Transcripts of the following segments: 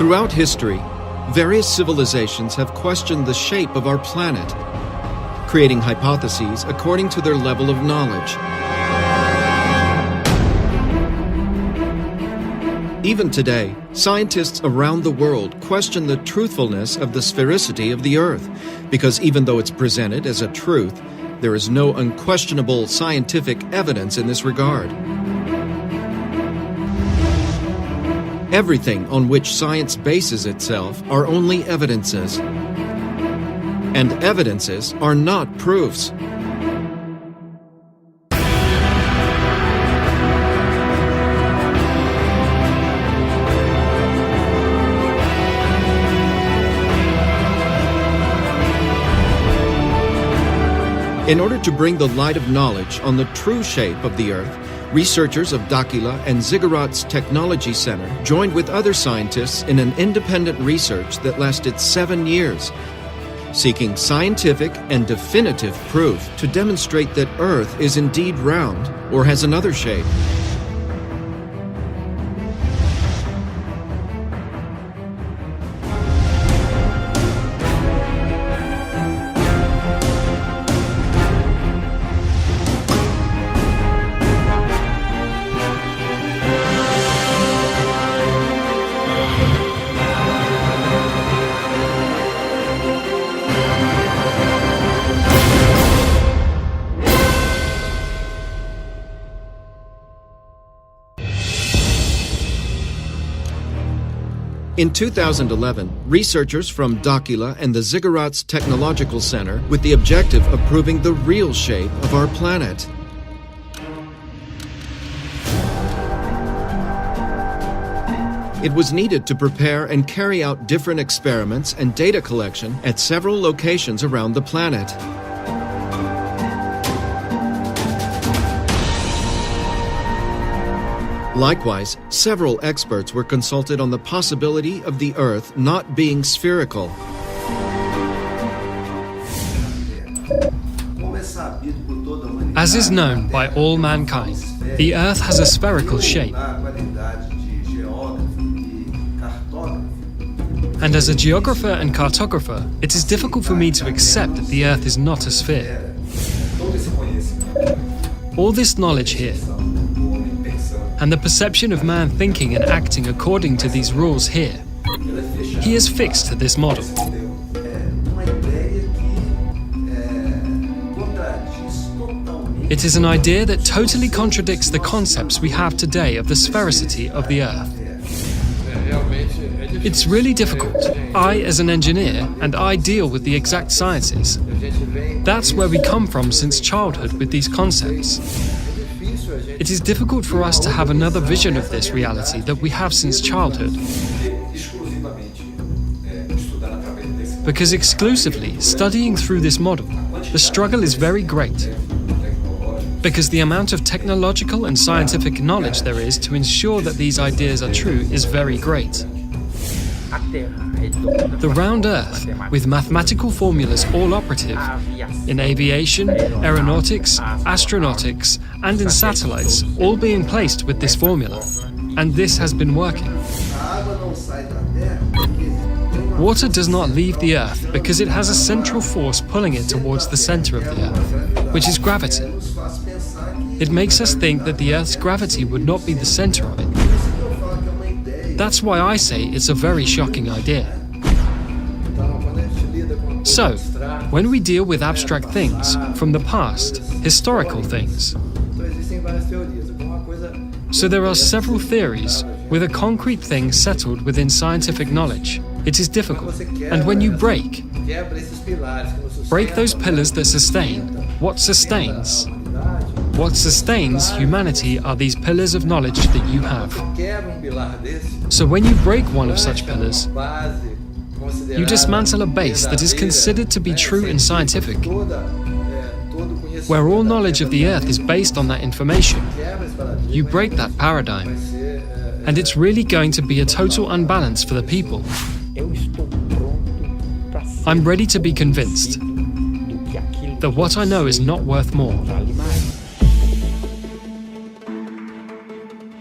Throughout history, various civilizations have questioned the shape of our planet, creating hypotheses according to their level of knowledge. Even today, scientists around the world question the truthfulness of the sphericity of the Earth, because even though it's presented as a truth, there is no unquestionable scientific evidence in this regard. Everything on which science bases itself are only evidences, and evidences are not proofs. In order to bring the light of knowledge on the true shape of the Earth, researchers of Dakila and Ziggurat's Technology Center joined with other scientists in an independent research that lasted 7 years, seeking scientific and definitive proof to demonstrate that Earth is indeed round or has another shape. In 2011, researchers from Dakila and the Ziggurat's Technological Center with the objective of proving the real shape of our planet. It was needed to prepare and carry out different experiments and data collection at several locations around the planet. Likewise, several experts were consulted on the possibility of the Earth not being spherical. As is known by all mankind, the Earth has a spherical shape. And as a geographer and cartographer, it is difficult for me to accept that the Earth is not a sphere. All this knowledge here, and the perception of man thinking and acting according to these rules here, he is fixed to this model. It is an idea that totally contradicts the concepts we have today of the sphericity of the Earth. It's really difficult. I, as an engineer, and I deal with the exact sciences. That's where we come from since childhood with these concepts. It is difficult for us to have another vision of this reality that we have since childhood. Because exclusively studying through this model, the struggle is very great. Because the amount of technological and scientific knowledge there is to ensure that these ideas are true is very great. The round Earth, with mathematical formulas all operative, in aviation, aeronautics, astronautics, and in satellites, all being placed with this formula. And this has been working. Water does not leave the Earth because it has a central force pulling it towards the center of the Earth, which is gravity. It makes us think that the Earth's gravity would not be the center of it. That's why I say it's a very shocking idea. So, when we deal with abstract things from the past, historical things, so there are several theories with a concrete thing settled within scientific knowledge. It is difficult. And when you break those pillars that sustain, what sustains? What sustains humanity are these pillars of knowledge that you have. So when you break one of such pillars, you dismantle a base that is considered to be true and scientific, where all knowledge of the Earth is based on that information. You break that paradigm, and it's really going to be a total unbalance for the people. I'm ready to be convinced that what I know is not worth more.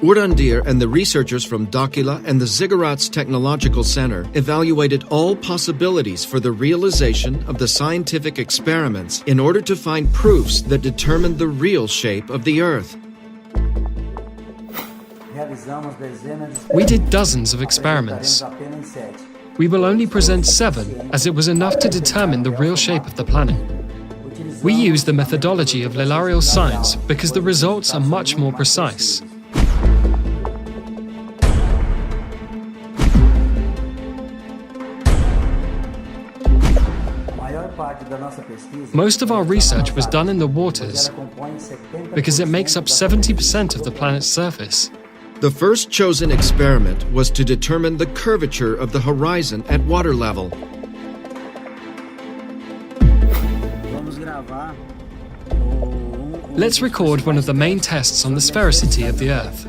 Urandir and the researchers from Dakila and the Ziggurats Technological Center evaluated all possibilities for the realization of the scientific experiments in order to find proofs that determined the real shape of the Earth. We did dozens of experiments. We will only present 7, as it was enough to determine the real shape of the planet. We use the methodology of Lilarial science because the results are much more precise. Most of our research was done in the waters because it makes up 70% of the planet's surface. The first chosen experiment was to determine the curvature of the horizon at water level. Let's record one of the main tests on the sphericity of the Earth.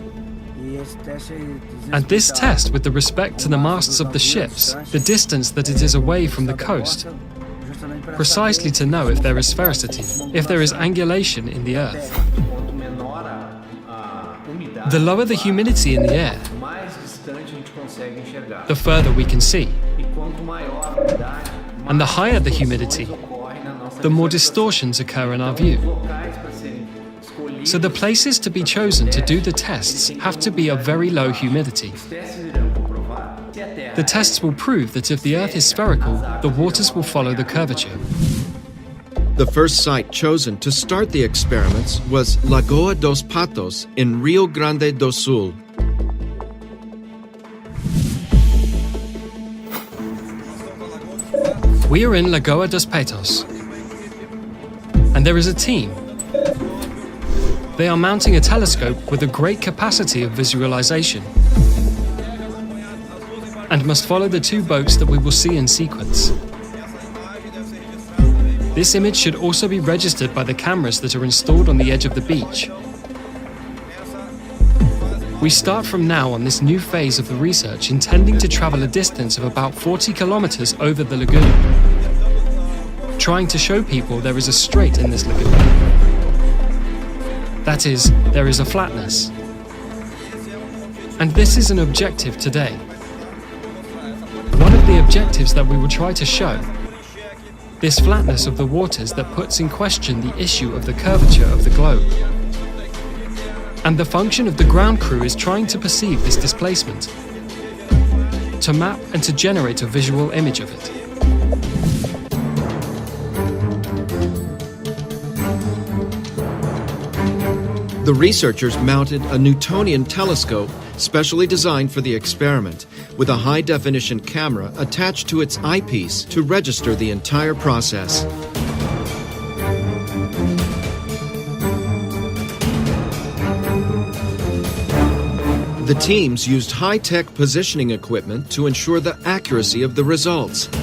And this test with the respect to the masts of the ships, the distance that it is away from the coast, precisely to know if there is sphericity, if there is angulation in the Earth. The lower the humidity in the air, the further we can see. And the higher the humidity, the more distortions occur in our view. So the places to be chosen to do the tests have to be of very low humidity. The tests will prove that if the Earth is spherical, the waters will follow the curvature. The first site chosen to start the experiments was Lagoa dos Patos in Rio Grande do Sul. We are in Lagoa dos Patos, and there is a team. They are mounting a telescope with a great capacity of visualization and must follow the 2 boats that we will see in sequence. This image should also be registered by the cameras that are installed on the edge of the beach. We start from now on this new phase of the research, intending to travel a distance of about 40 kilometers over the lagoon, trying to show people there is a strait in this lagoon. That is, there is a flatness. And this is an objective today. One of the objectives that we will try to show, this flatness of the waters that puts in question the issue of the curvature of the globe. And the function of the ground crew is trying to perceive this displacement, to map and to generate a visual image of it. The researchers mounted a Newtonian telescope specially designed for the experiment, with a high-definition camera attached to its eyepiece to register the entire process. The teams used high-tech positioning equipment to ensure the accuracy of the results. Quando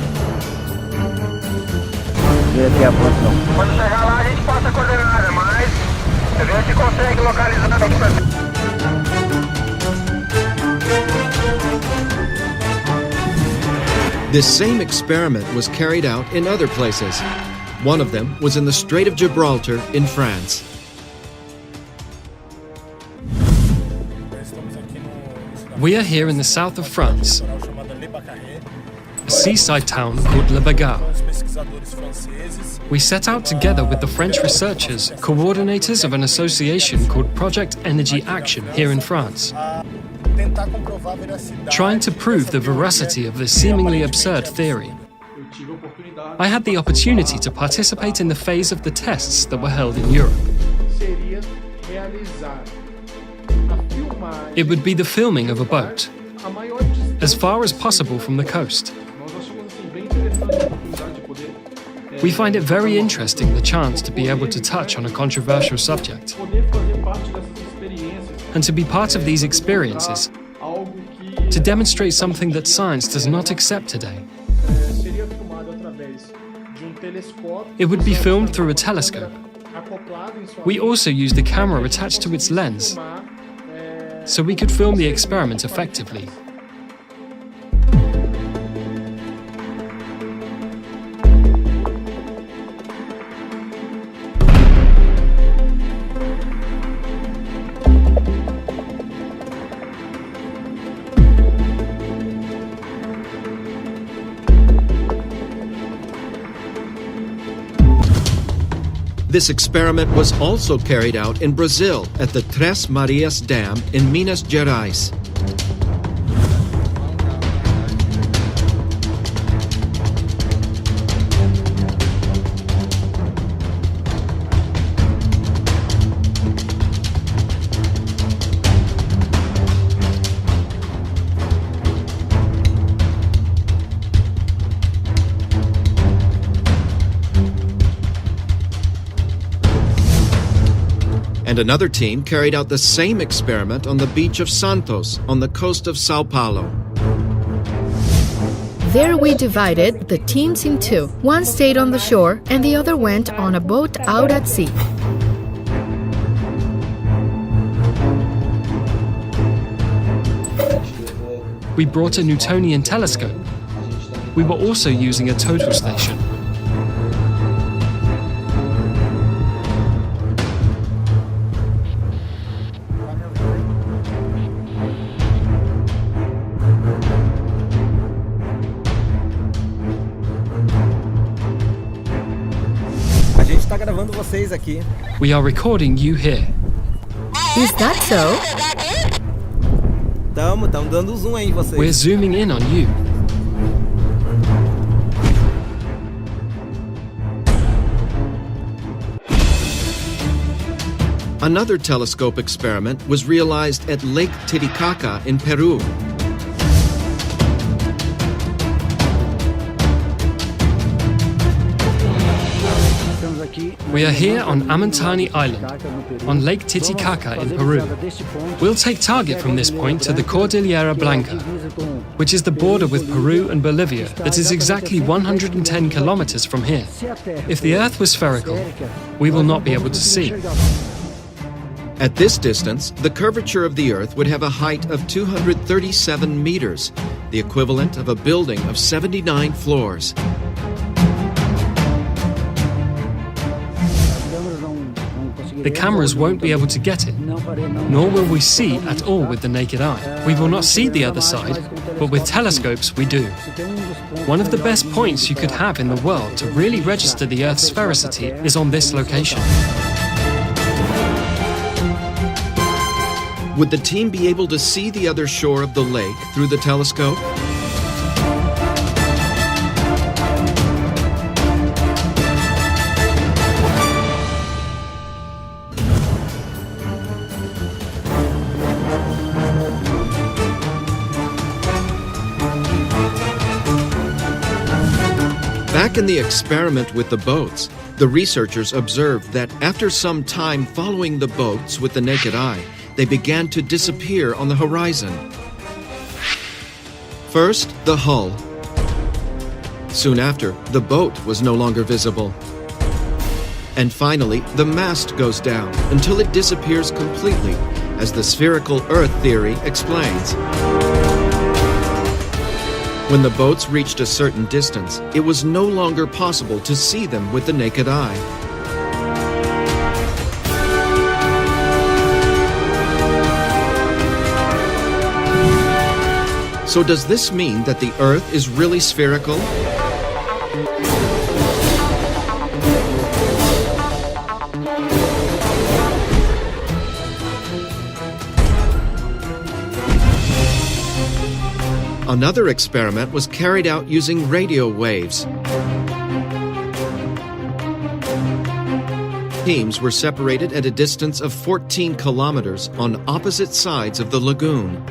chegar lá, a gente passa a coordenada, mas vê se consegue localizar aqui. This same experiment was carried out in other places. One of them was in the Strait of Gibraltar in France. We are here in the south of France, a seaside town called Le Bagarre. We set out together with the French researchers, coordinators of an association called Project Energy Action here in France, trying to prove the veracity of this seemingly absurd theory. I had the opportunity to participate in the phase of the tests that were held in Europe. It would be the filming of a boat, as far as possible from the coast. We find it very interesting the chance to be able to touch on a controversial subject, and to be part of these experiences, to demonstrate something that science does not accept today. It would be filmed through a telescope. We also used a camera attached to its lens, so we could film the experiment effectively. This experiment was also carried out in Brazil at the Três Marias Dam in Minas Gerais. And another team carried out the same experiment on the beach of Santos on the coast of Sao Paulo. There we divided the teams in two. One stayed on the shore and the other went on a boat out at sea. We brought a Newtonian telescope. We were also using a total station. A gente está gravando vocês aqui. We are recording you here. Is that so? Tamo dando zoom aí em vocês. We're zooming in on you. Another telescope experiment was realized at Lake Titicaca in Peru. We are here on Amantani Island, on Lake Titicaca in Peru. We'll take target from this point to the Cordillera Blanca, which is the border with Peru and Bolivia that is exactly 110 kilometers from here. If the Earth was spherical, we will not be able to see. At this distance, the curvature of the Earth would have a height of 237 meters, the equivalent of a building of 79 floors. The cameras won't be able to get it, nor will we see at all with the naked eye. We will not see the other side, but with telescopes we do. One of the best points you could have in the world to really register the Earth's sphericity is on this location. Would the team be able to see the other shore of the lake through the telescope? Back in the experiment with the boats, the researchers observed that after some time following the boats with the naked eye, they began to disappear on the horizon. First, the hull. Soon after, the boat was no longer visible. And finally, the mast goes down until it disappears completely, as the spherical Earth theory explains. When the boats reached a certain distance, it was no longer possible to see them with the naked eye. So does this mean that the Earth is really spherical? Another experiment was carried out using radio waves. Teams were separated at a distance of 14 kilometers on opposite sides of the lagoon.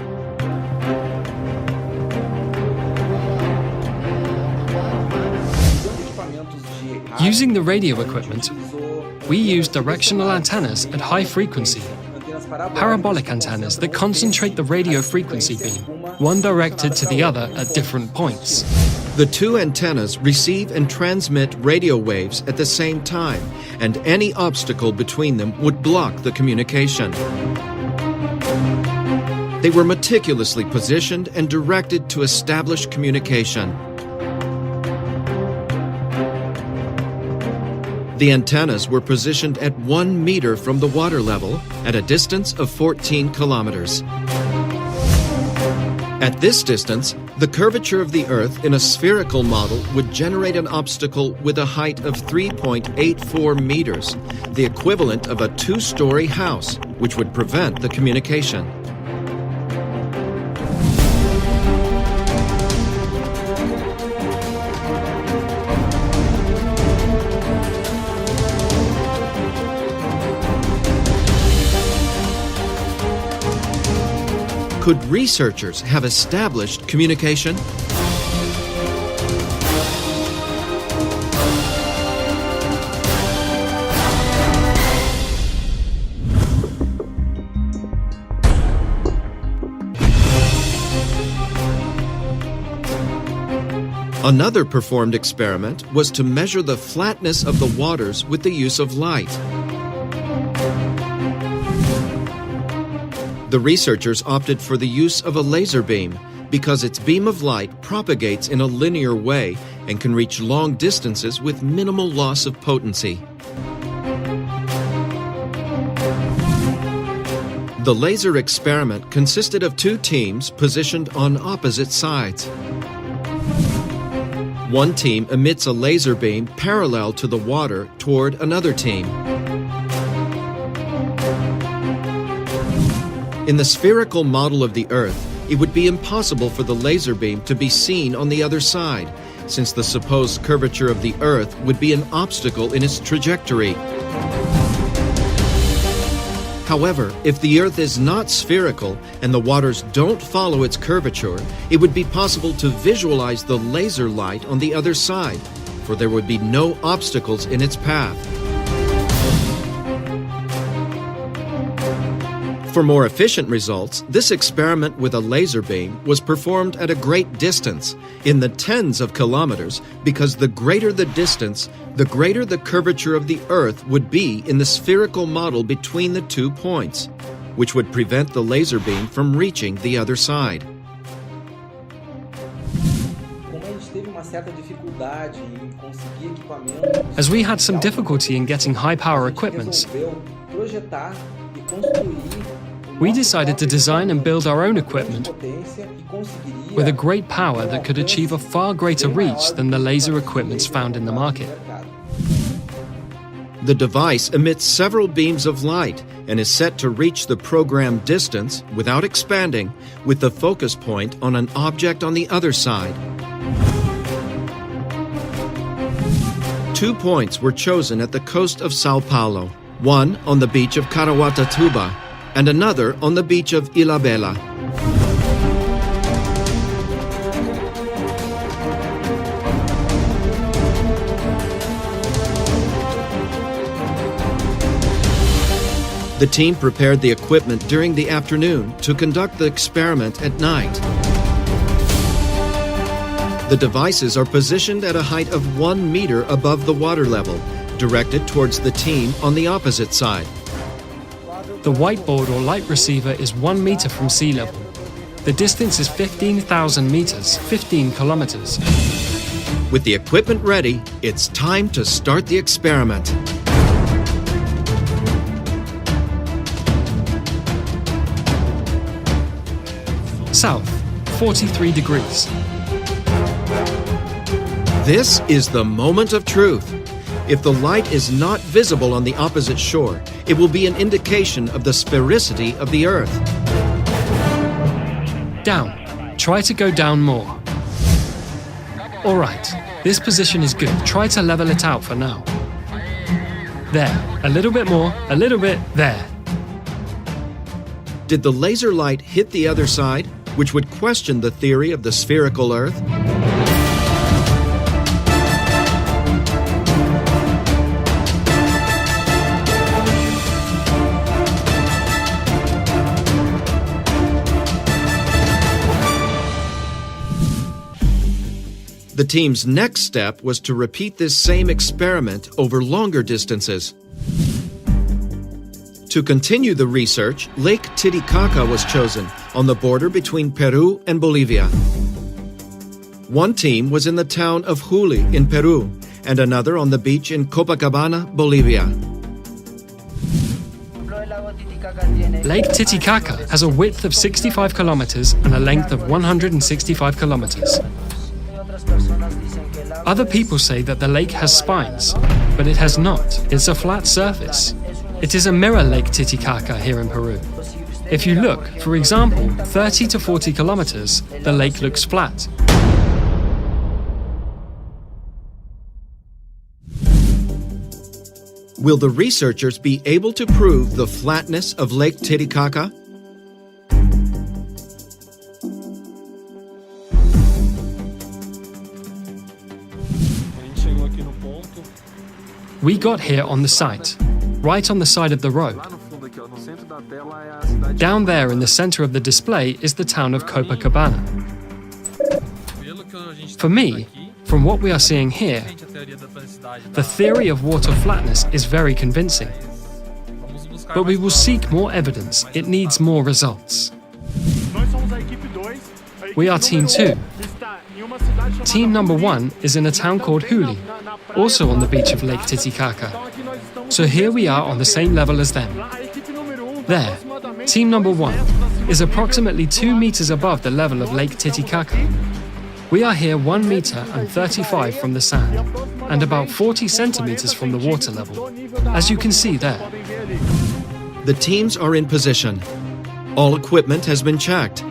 Using the radio equipment, we use directional antennas at high frequency, parabolic antennas that concentrate the radio frequency beam, one directed to the other at different points. The two antennas receive and transmit radio waves at the same time, and any obstacle between them would block the communication. They were meticulously positioned and directed to establish communication. The antennas were positioned at 1 meter from the water level at a distance of 14 kilometers. At this distance, The curvature of the Earth in a spherical model would generate an obstacle with a height of 3.84 meters, the equivalent of a two-story house, which would prevent the communication. Could researchers have established communication? Another performed experiment was to measure the flatness of the waters with the use of light. The researchers opted for the use of a laser beam because its beam of light propagates in a linear way and can reach long distances with minimal loss of potency. The laser experiment consisted of two teams positioned on opposite sides. One team emits a laser beam parallel to the water toward another team. In the spherical model of the Earth, it would be impossible for the laser beam to be seen on the other side, since the supposed curvature of the Earth would be an obstacle in its trajectory. However, if the Earth is not spherical and the waters don't follow its curvature, it would be possible to visualize the laser light on the other side, for there would be no obstacles in its path. For more efficient results, this experiment with a laser beam was performed at a great distance, in the tens of kilometers, because the greater the distance, the greater the curvature of the Earth would be in the spherical model between the 2 points, which would prevent the laser beam from reaching the other side. As we had some difficulty in getting high-power equipment, we decided to design and build our own equipment with a great power that could achieve a far greater reach than the laser equipments found in the market. The device emits several beams of light and is set to reach the programmed distance without expanding, with the focus point on an object on the other side. 2 points were chosen at the coast of Sao Paulo, one on the beach of Caraguatatuba and another on the beach of Ilhabela. The team prepared the equipment during the afternoon to conduct the experiment at night. The devices are positioned at a height of 1 meter above the water level, directed towards the team on the opposite side. The whiteboard or light receiver is 1 meter from sea level. The distance is 15,000 meters, 15 kilometers. With the equipment ready, it's time to start the experiment. South, 43 degrees. This is the moment of truth. If the light is not visible on the opposite shore, it will be an indication of the sphericity of the Earth. Down. Try to go down more. All right, this position is good. Try to level it out for now. There. A little bit more. A little bit. There. Did the laser light hit the other side, which would question the theory of the spherical Earth? The team's next step was to repeat this same experiment over longer distances. To continue the research, Lake Titicaca was chosen on the border between Peru and Bolivia. One team was in the town of Juli in Peru and another on the beach in Copacabana, Bolivia. Lake Titicaca has a width of 65 kilometers and a length of 165 kilometers. Other people say that the lake has spines, but it has not. It's a flat surface. It is a mirror Lake Titicaca here in Peru. If you look, for example, 30 to 40 kilometers, the lake looks flat. Will the researchers be able to prove the flatness of Lake Titicaca? We got here on the site, right on the side of the road. Down there in the center of the display is the town of Copacabana. For me, from what we are seeing here, the theory of water flatness is very convincing. But we will seek more evidence. It needs more results. We are Team 2. Team number 1 is in a town called Huli, also on the beach of Lake Titicaca. So here we are on the same level as them. There, team number 1 is approximately 2 meters above the level of Lake Titicaca. We are here 1 meter and 35 from the sand, and about 40 centimeters from the water level, as you can see there. The teams are in position. All equipment has been checked.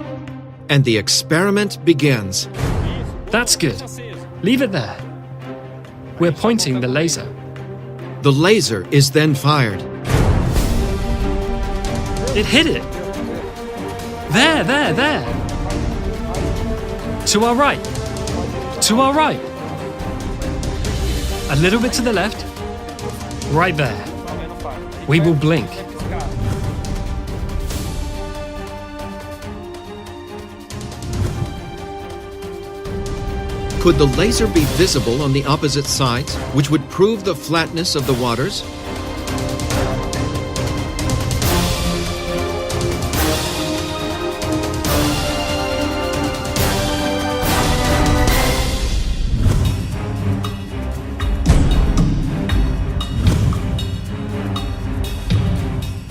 And the experiment begins. That's good. Leave it there. We're pointing the laser. The laser is then fired. It hit it. There. To our right. To our right. A little bit to the left. Right there. We will blink. Could the laser be visible on the opposite sides, which would prove the flatness of the waters?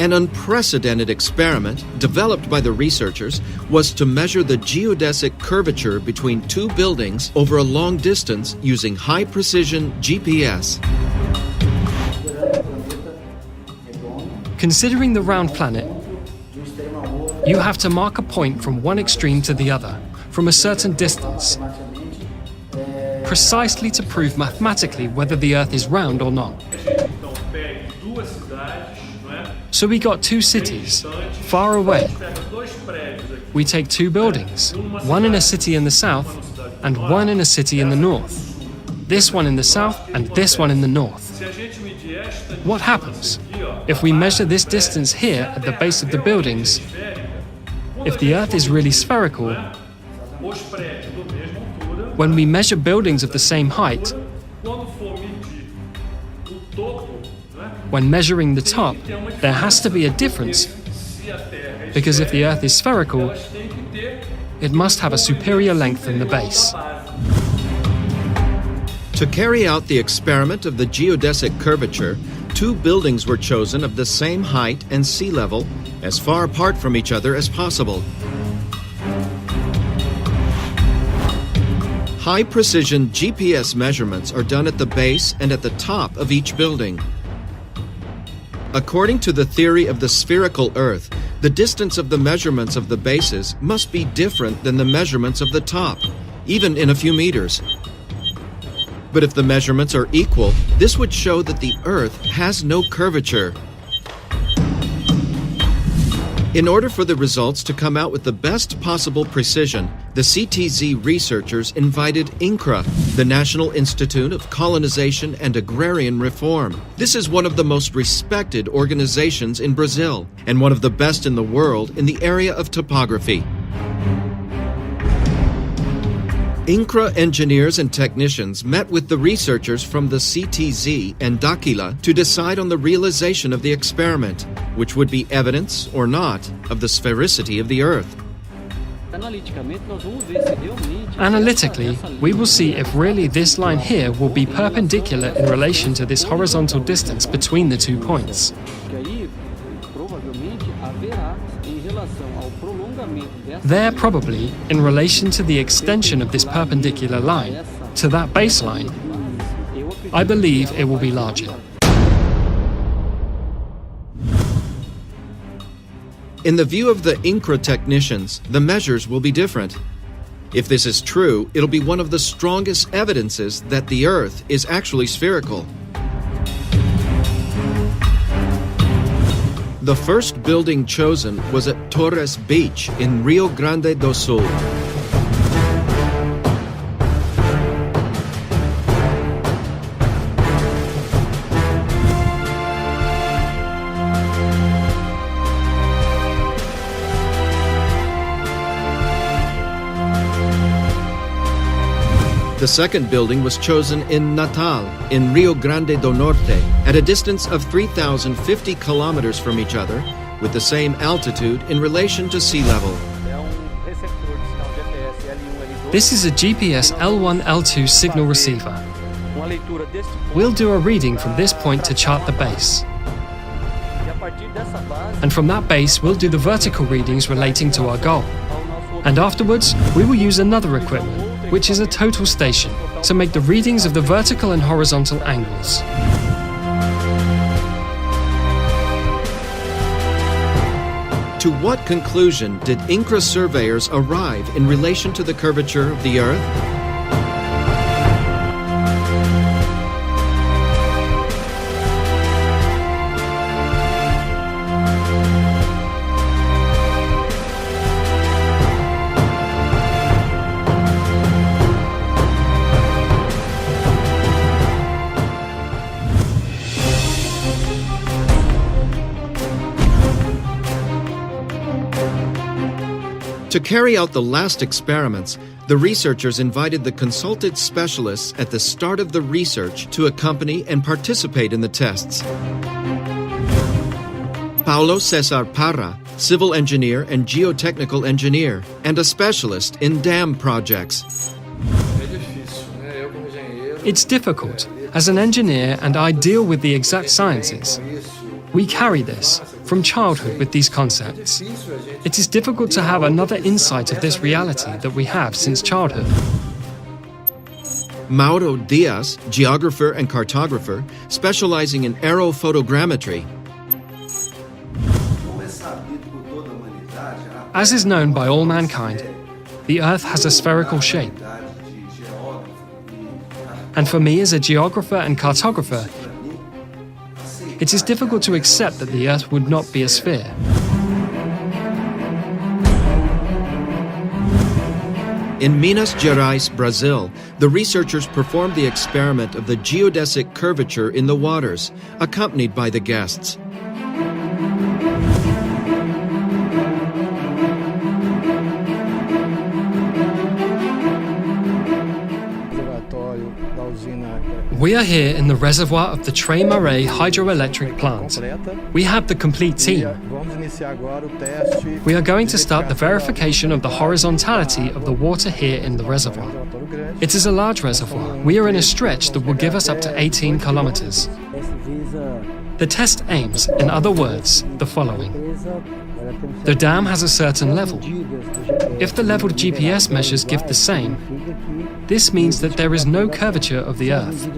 An unprecedented experiment developed by the researchers was to measure the geodesic curvature between 2 buildings over a long distance using high-precision GPS. Considering the round planet, you have to mark a point from one extreme to the other, from a certain distance, precisely to prove mathematically whether the Earth is round or not. So we got 2 cities, far away. We take 2 buildings, one in a city in the south and one in a city in the north. This one in the south and this one in the north. What happens? If we measure this distance here at the base of the buildings, if the Earth is really spherical, when we measure buildings of the same height, when measuring the top, there has to be a difference, because if the Earth is spherical, it must have a superior length than the base. To carry out the experiment of the geodesic curvature, 2 buildings were chosen of the same height and sea level, as far apart from each other as possible. High-precision GPS measurements are done at the base and at the top of each building. According to the theory of the spherical Earth, the distance of the measurements of the bases must be different than the measurements of the top, even in a few meters. But if the measurements are equal, this would show that the Earth has no curvature. In order for the results to come out with the best possible precision, the CTZ researchers invited INCRA, the National Institute of Colonization and Agrarian Reform. This is one of the most respected organizations in Brazil and one of the best in the world in the area of topography. INCRA engineers and technicians met with the researchers from the CTZ and Daquila to decide on the realization of the experiment, which would be evidence, or not, of the sphericity of the Earth. Analytically, we will see if really this line here will be perpendicular in relation to this horizontal distance between the 2 points. There probably, in relation to the extension of this perpendicular line, to that baseline, I believe it will be larger. In the view of the INCRA technicians, the measures will be different. If this is true, it'll be one of the strongest evidences that the Earth is actually spherical. The first building chosen was at Torres Beach in Rio Grande do Sul. The second building was chosen in Natal, in Rio Grande do Norte, at a distance of 3,050 kilometers from each other, with the same altitude in relation to sea level. This is a GPS L1, L2 signal receiver. We'll do a reading from this point to chart the base. And from that base, we'll do the vertical readings relating to our goal. And afterwards, we will use another equipment, which is a total station, to make the readings of the vertical and horizontal angles. To what conclusion did INCRA surveyors arrive in relation to the curvature of the Earth? To carry out the last experiments, the researchers invited the consulted specialists at the start of the research to accompany and participate in the tests. Paulo Cesar Parra, civil engineer and geotechnical engineer, and a specialist in dam projects. It's difficult. As an engineer, and I deal with the exact sciences. We carry this from childhood with these concepts. It is difficult to have another insight of this reality that we have since childhood. Mauro Diaz, geographer and cartographer, specializing in aerophotogrammetry. As is known by all mankind, the Earth has a spherical shape. And for me as a geographer and cartographer, it is difficult to accept that the Earth would not be a sphere. In Minas Gerais, Brazil, the researchers performed the experiment of the geodesic curvature in the waters, accompanied by the guests. We are here in the reservoir of the Trem Marae hydroelectric plant. We have the complete team. We are going to start the verification of the horizontality of the water here in the reservoir. It is a large reservoir. We are in a stretch that will give us up to 18 kilometers. The test aims, in other words, the following. The dam has a certain level. If the level GPS measures give the same, this means that there is no curvature of the Earth.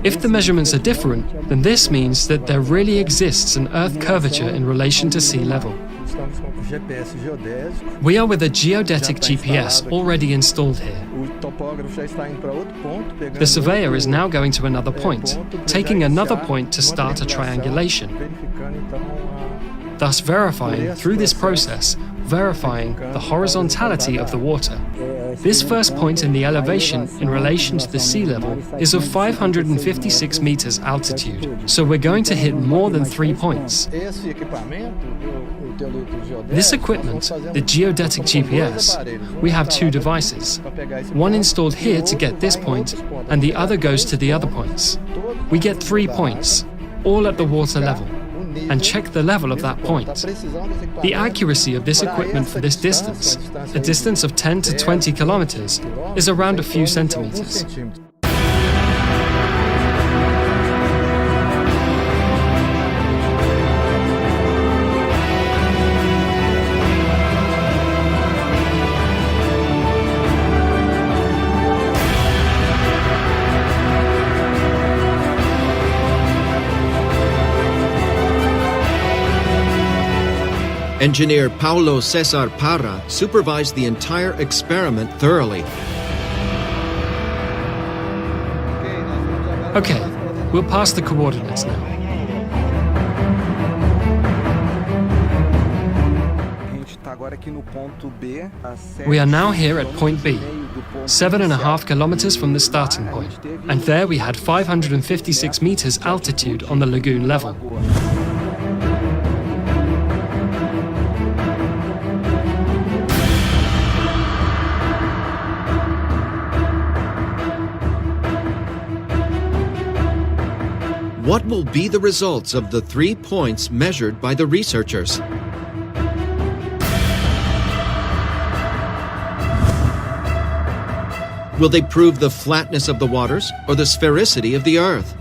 If the measurements are different, then this means that there really exists an Earth curvature in relation to sea level. We are with a geodetic GPS already installed here. The surveyor is now going to another point, taking another point to start a triangulation, thus verifying, through this process, verifying the horizontality of the water. This first point in the elevation in relation to the sea level is of 556 meters altitude, so we're going to hit more than 3 points. This equipment, the geodetic GPS, we have two devices. One installed here to get this point, and the other goes to the other points. We get 3 points, all at the water level, and check the level of that point. The accuracy of this equipment for this distance, a distance of 10 to 20 kilometers, is around a few centimeters. Engineer Paulo Cesar Parra supervised the entire experiment thoroughly. Okay, we'll pass the coordinates now. We are now here at point B, 7.5 kilometers from the starting point, and there we had 556 meters altitude on the lagoon level. What will be the results of the 3 points measured by the researchers? Will they prove the flatness of the waters or the sphericity of the Earth?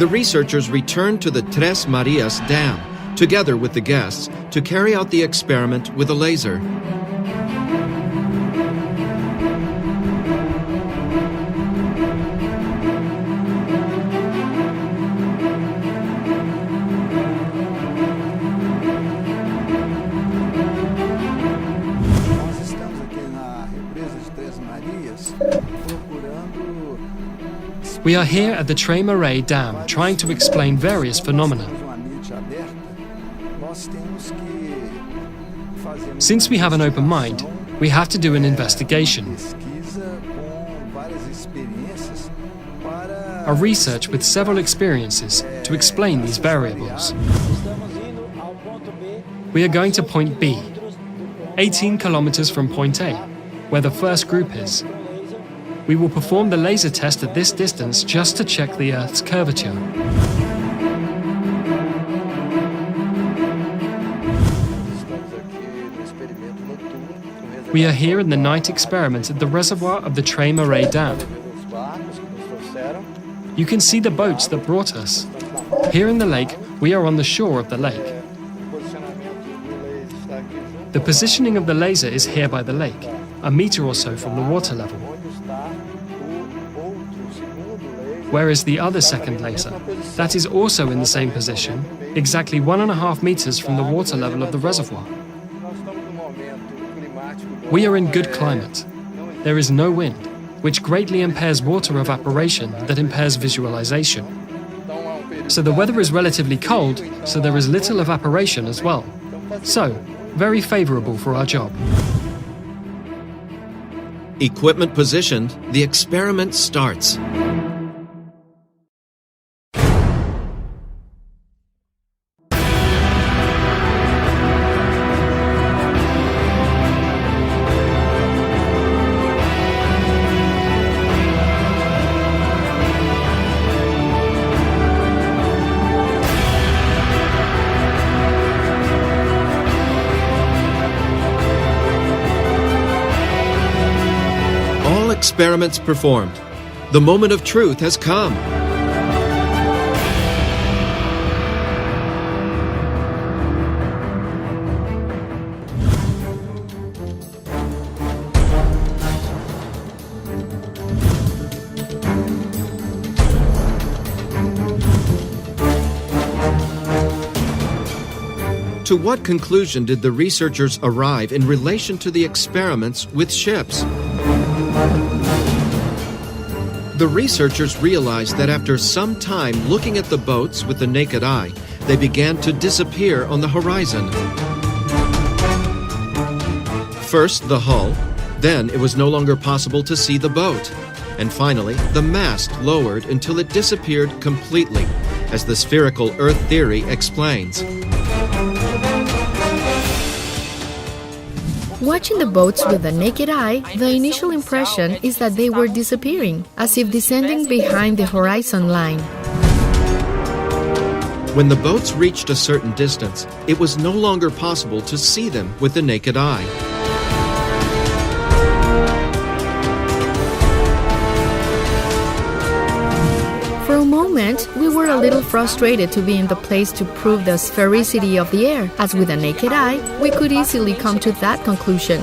The researchers returned to the Tres Marias Dam, together with the guests, to carry out the experiment with a laser. We are here at the Tres Marias Dam trying to explain various phenomena. Since we have an open mind, we have to do an investigation. A research with several experiences to explain these variables. We are going to point B, 18 kilometers from point A, where the first group is. We will perform the laser test at this distance just to check the Earth's curvature. We are here in the night experiment at the reservoir of the Tres Marias Dam. You can see the boats that brought us. Here in the lake, we are on the shore of the lake. The positioning of the laser is here by the lake, a meter or so from the water level. Where is the other second laser? That is also in the same position, exactly 1.5 meters from the water level of the reservoir. We are in good climate. There is no wind, which greatly impairs water evaporation that impairs visualization. So the weather is relatively cold, so there is little evaporation as well. So, very favorable for our job. Equipment positioned, the experiment starts. Experiments performed. The moment of truth has come. To what conclusion did the researchers arrive in relation to the experiments with ships? The researchers realized that after some time looking at the boats with the naked eye, they began to disappear on the horizon. First the hull, then it was no longer possible to see the boat, and finally the mast lowered until it disappeared completely, as the spherical Earth theory explains. Watching the boats with the naked eye, the initial impression is that they were disappearing, as if descending behind the horizon line. When the boats reached a certain distance, it was no longer possible to see them with the naked eye. For a moment, we were a little frustrated to be in the place to prove the sphericity of the air, as with a naked eye, we could easily come to that conclusion.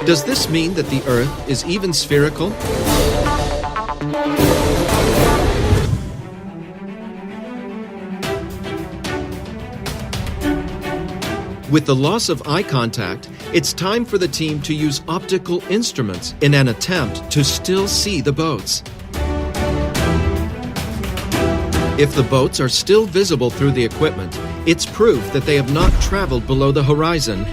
Does this mean that the Earth is even spherical? With the loss of eye contact, it's time for the team to use optical instruments in an attempt to still see the boats. If the boats are still visible through the equipment, it's proof that they have not traveled below the horizon.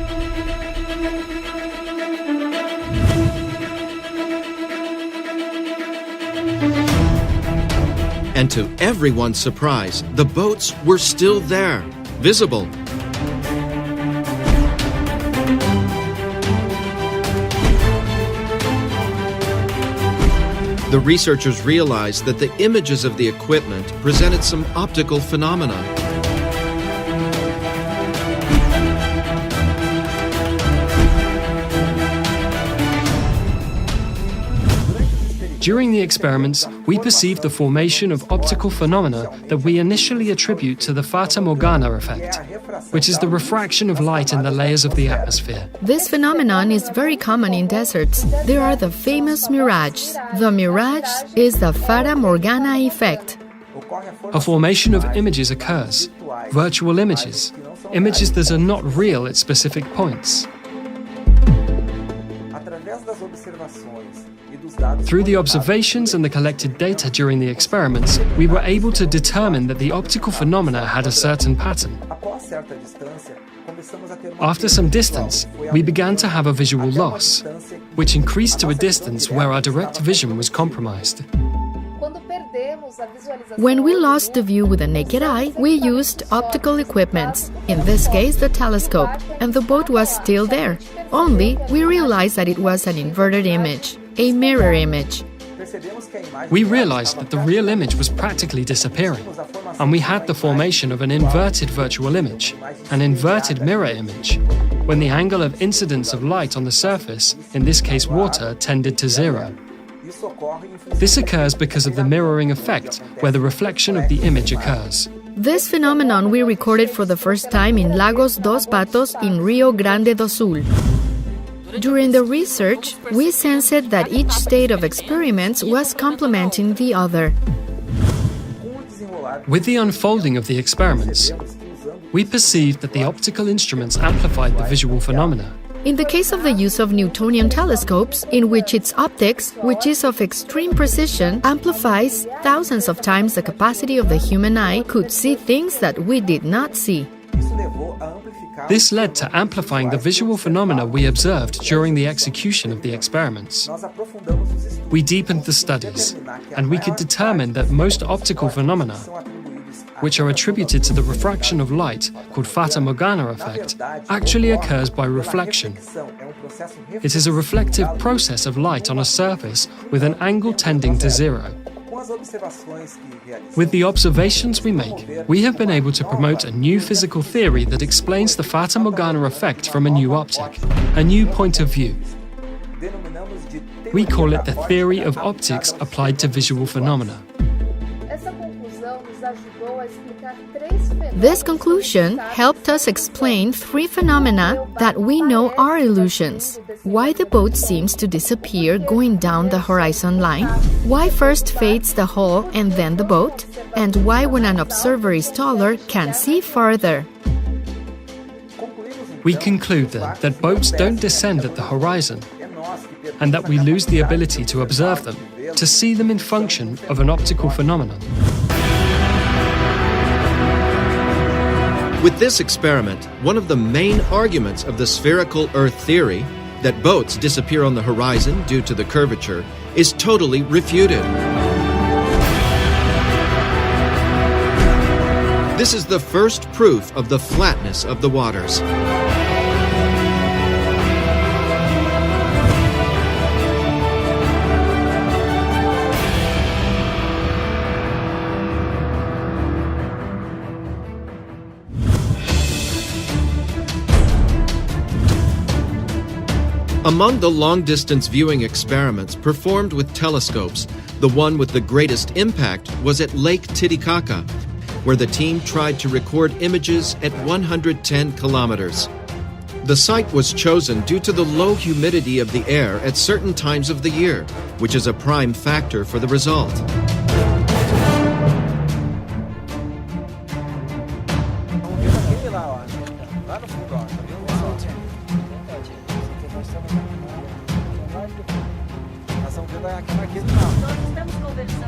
And to everyone's surprise, the boats were still there, visible. The researchers realized that the images of the equipment presented some optical phenomena. During the experiments, we perceived the formation of optical phenomena that we initially attribute to the Fata Morgana effect, which is the refraction of light in the layers of the atmosphere. This phenomenon is very common in deserts. There are the famous mirages. The mirage is the Fata Morgana effect. A formation of images occurs, virtual images, images that are not real at specific points. Through the observations and the collected data during the experiments, we were able to determine that the optical phenomena had a certain pattern. After some distance, we began to have a visual loss, which increased to a distance where our direct vision was compromised. When we lost the view with the naked eye, we used optical equipments, in this case the telescope, and the boat was still there. Only, we realized that it was an inverted image, a mirror image. We realized that the real image was practically disappearing, and we had the formation of an inverted virtual image, an inverted mirror image, when the angle of incidence of light on the surface, in this case water, tended to zero. This occurs because of the mirroring effect, where the reflection of the image occurs. This phenomenon we recorded for the first time in Lagos dos Patos in Rio Grande do Sul. During the research, we sensed that each state of experiments was complementing the other. With the unfolding of the experiments, we perceived that the optical instruments amplified the visual phenomena. In the case of the use of Newtonian telescopes, in which its optics, which is of extreme precision, amplifies thousands of times the capacity of the human eye, could see things that we did not see. This led to amplifying the visual phenomena we observed during the execution of the experiments. We deepened the studies, and we could determine that most optical phenomena, which are attributed to the refraction of light, called Fata Morgana effect, actually occurs by reflection. It is a reflective process of light on a surface with an angle tending to zero. With the observations we make, we have been able to promote a new physical theory that explains the Fata Morgana effect from a new optic, a new point of view. We call it the theory of optics applied to visual phenomena. This conclusion helped us explain three phenomena that we know are illusions. Why the boat seems to disappear going down the horizon line, why first fades the hull and then the boat, and why when an observer is taller can see farther. We conclude then that boats don't descend at the horizon, and that we lose the ability to observe them, to see them in function of an optical phenomenon. With this experiment, one of the main arguments of the spherical Earth theory, that boats disappear on the horizon due to the curvature, is totally refuted. This is the first proof of the flatness of the waters. Among the long-distance viewing experiments performed with telescopes, the one with the greatest impact was at Lake Titicaca, where the team tried to record images at 110 kilometers. The site was chosen due to the low humidity of the air at certain times of the year, which is a prime factor for the result.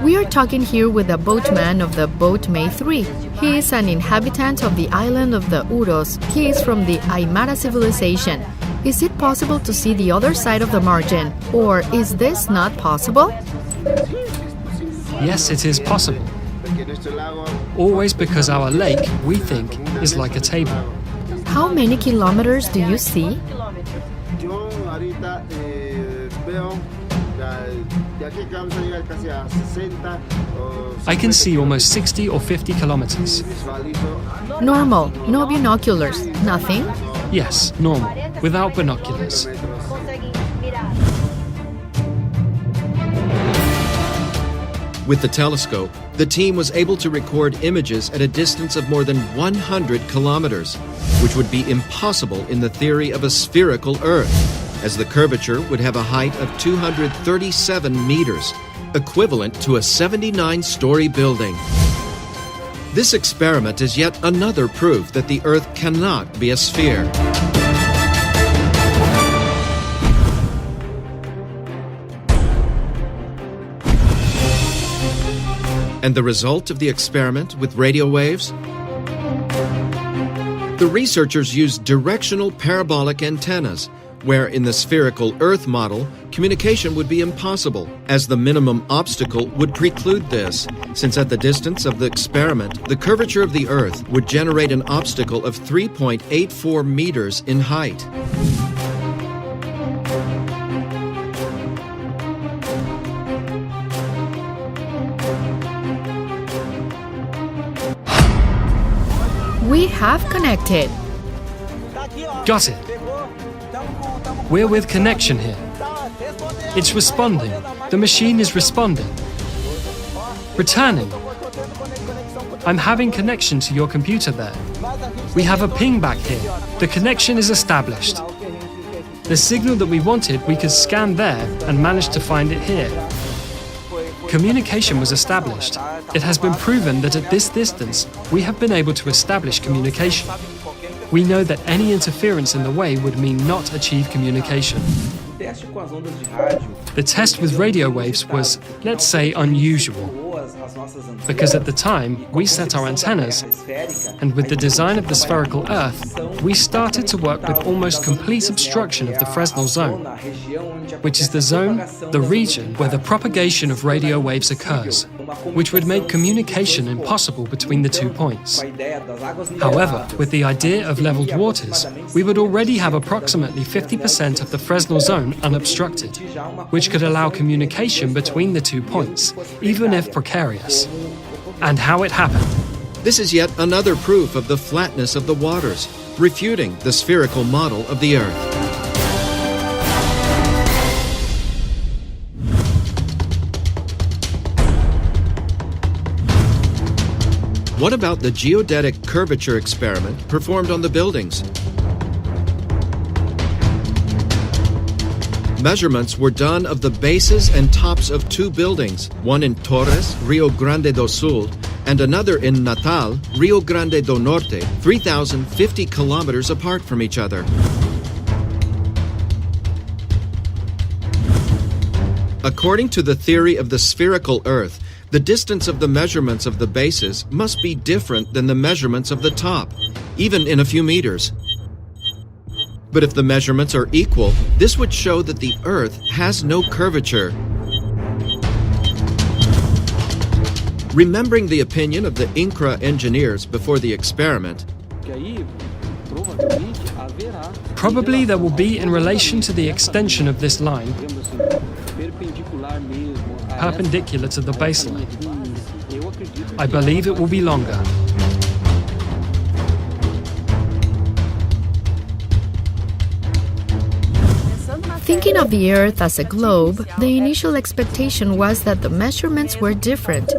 We are talking here with a boatman of the boat May 3. He is an inhabitant of the island of the Uros. He is from the Aymara civilization. Is it possible to see the other side of the margin, or is this not possible? Yes, it is possible. Always because our lake, we think, is like a table. How many kilometers do you see? I can see almost 60 or 50 kilometers. Normal, no binoculars, nothing? Yes, normal, without binoculars. With the telescope, the team was able to record images at a distance of more than 100 kilometers, which would be impossible in the theory of a spherical Earth, as the curvature would have a height of 237 meters, equivalent to a 79-story building. This experiment is yet another proof that the Earth cannot be a sphere. And the result of the experiment with radio waves? The researchers used directional parabolic antennas, where in the spherical Earth model, communication would be impossible, as the minimum obstacle would preclude this, since at the distance of the experiment, the curvature of the Earth would generate an obstacle of 3.84 meters in height. We have connected. Got it. We're with connection here. It's responding. The machine is responding. Returning. I'm having connection to your computer there. We have a ping back here. The connection is established. The signal that we wanted, we could scan there and managed to find it here. Communication was established. It has been proven that at this distance, we have been able to establish communication. We know that any interference in the way would mean not achieve communication. The test with radio waves was, let's say, unusual, because at the time we set our antennas, and with the design of the spherical Earth, we started to work with almost complete obstruction of the Fresnel zone, which is the region where the propagation of radio waves occurs, which would make communication impossible between the 2 points. However, with the idea of leveled waters, we would already have approximately 50% of the Fresnel zone unobstructed, which could allow communication between the 2 points, even if precarious. And how it happened. This is yet another proof of the flatness of the waters, refuting the spherical model of the Earth. What about the geodetic curvature experiment performed on the buildings? Measurements were done of the bases and tops of 2 buildings, one in Torres, Rio Grande do Sul, and another in Natal, Rio Grande do Norte, 3,050 kilometers apart from each other. According to the theory of the spherical Earth, the distance of the measurements of the bases must be different than the measurements of the top, even in a few meters. But if the measurements are equal, this would show that the Earth has no curvature. Remembering the opinion of the INCRA engineers before the experiment, Probably there will be in relation to the extension of this line, perpendicular to the baseline. I believe it will be longer. Thinking of the Earth as a globe, the initial expectation was that the measurements were different.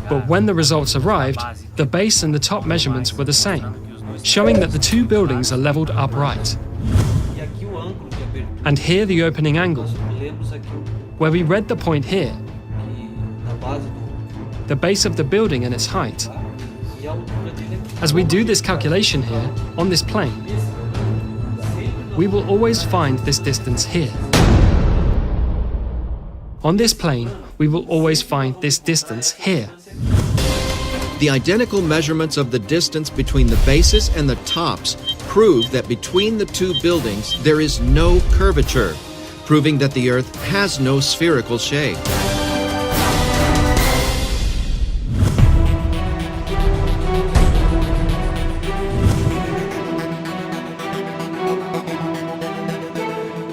But when the results arrived, the base and the top measurements were the same. showing that the two buildings are leveled upright. And here the opening angle, where we read the point here, the base of the building and its height. As we do this calculation here, on this plane, we will always find this distance here. On this plane, we will always find this distance here. The identical measurements of the distance between the bases and the tops prove that between the two buildings there is no curvature, proving that the Earth has no spherical shape.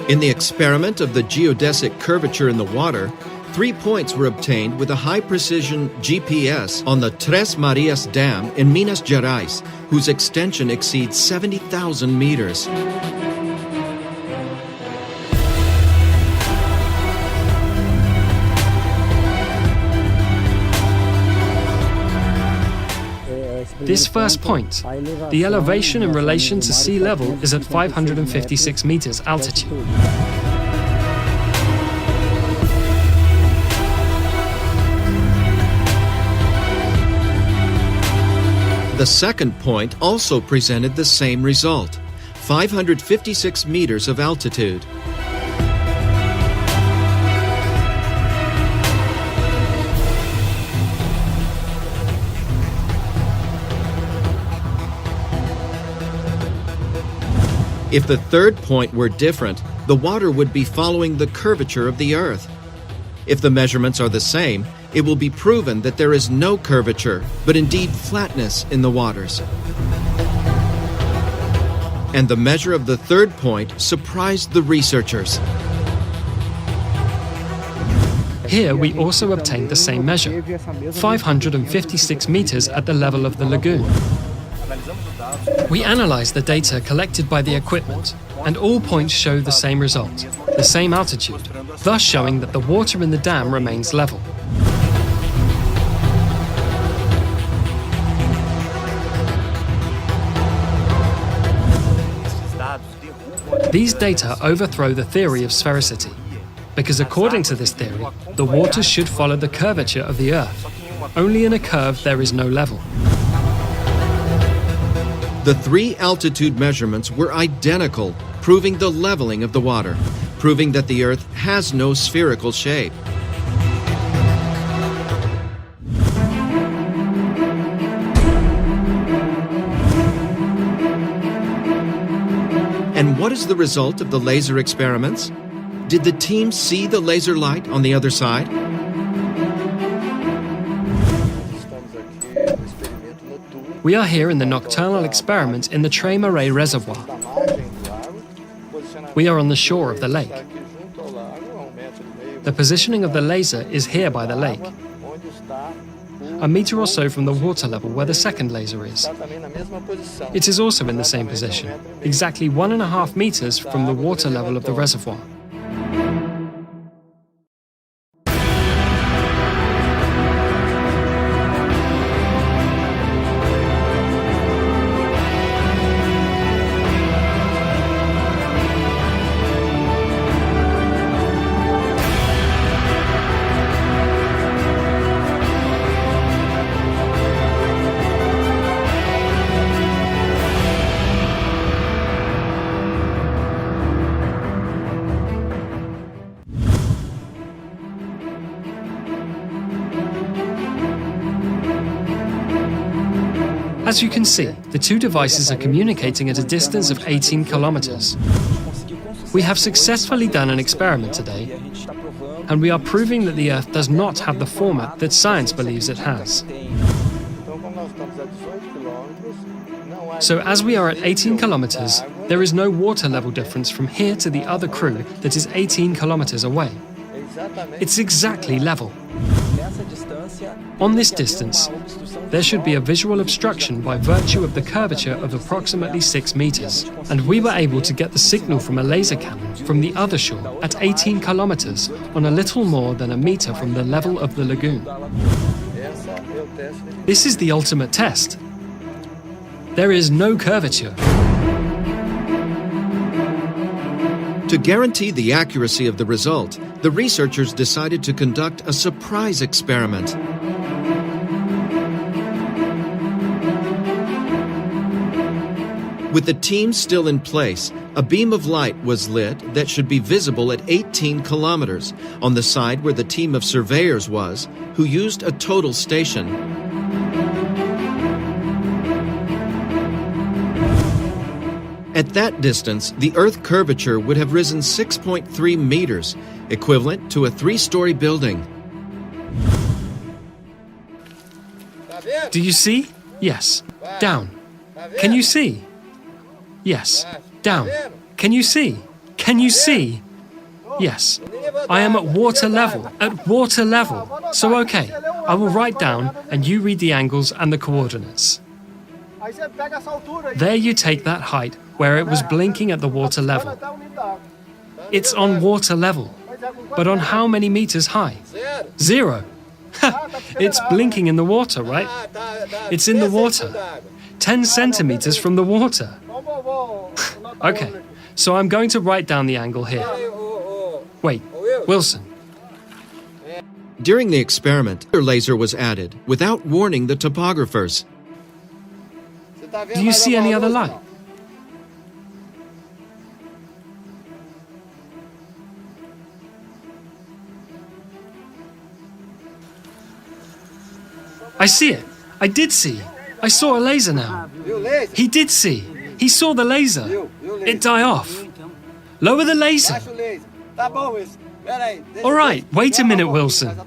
In the experiment of the geodesic curvature in the water, 3 points were obtained with a high-precision GPS on the Tres Marias Dam in Minas Gerais, whose extension exceeds 70,000 meters. This first point, the elevation in relation to sea level is at 556 meters altitude. The second point also presented the same result, 556 meters of altitude. If the third point were different, the water would be following the curvature of the Earth. If the measurements are the same, it will be proven that there is no curvature, but indeed flatness in the waters. And the measure of the third point surprised the researchers. Here we also obtained the same measure, 556 meters at the level of the lagoon. We analyzed the data collected by the equipment, and all points show the same result, the same altitude, thus showing that the water in the dam remains level. These data overthrow the theory of sphericity, because according to this theory, the water should follow the curvature of the Earth. Only in a curve there is no level. The 3 altitude measurements were identical, proving the leveling of the water, proving that the Earth has no spherical shape. And what is the result of the laser experiments? Did the team see the laser light on the other side? We are here in the nocturnal experiment in the Tres Marias Reservoir. We are on the shore of the lake. The positioning of the laser is here by the lake, a meter or so from the water level where the second laser is. It is also in the same position, exactly 1.5 meters from the water level of the reservoir. As you can see, the two devices are communicating at a distance of 18 kilometers. We have successfully done an experiment today, and we are proving that the Earth does not have the format that science believes it has. So as we are at 18 kilometers, there is no water level difference from here to the other crew that is 18 kilometers away. It's exactly level. On this distance, there should be a visual obstruction by virtue of the curvature of approximately 6 meters, and we were able to get the signal from a laser cannon from the other shore at 18 kilometers on a little more than a meter from the level of the lagoon. This is the ultimate test. There is no curvature. To guarantee the accuracy of the result, the researchers decided to conduct a surprise experiment. With the team still in place, a beam of light was lit that should be visible at 18 kilometers on the side where the team of surveyors was, who used a total station. At that distance, the Earth curvature would have risen 6.3 meters, equivalent to a 3-story building. Do you see? Yes. Down. Can you see? Yes. Down. Can you see? Can you see? Yes. I am at water level. At water level. So okay, I will write down and you read the angles and the coordinates. There you take that height where it was blinking at the water level. It's on water level. But on how many meters high? 0. It's blinking in the water, right? It's in the water. 10 centimeters from the water. Okay, so I'm going to write down the angle here. Wait, Wilson. During the experiment, a laser was added without warning the topographers. Do you see any other light? I see it. I did see. I saw a laser now. He did see. He saw the laser. It die off. Lower the laser. All right, wait a minute, Wilson.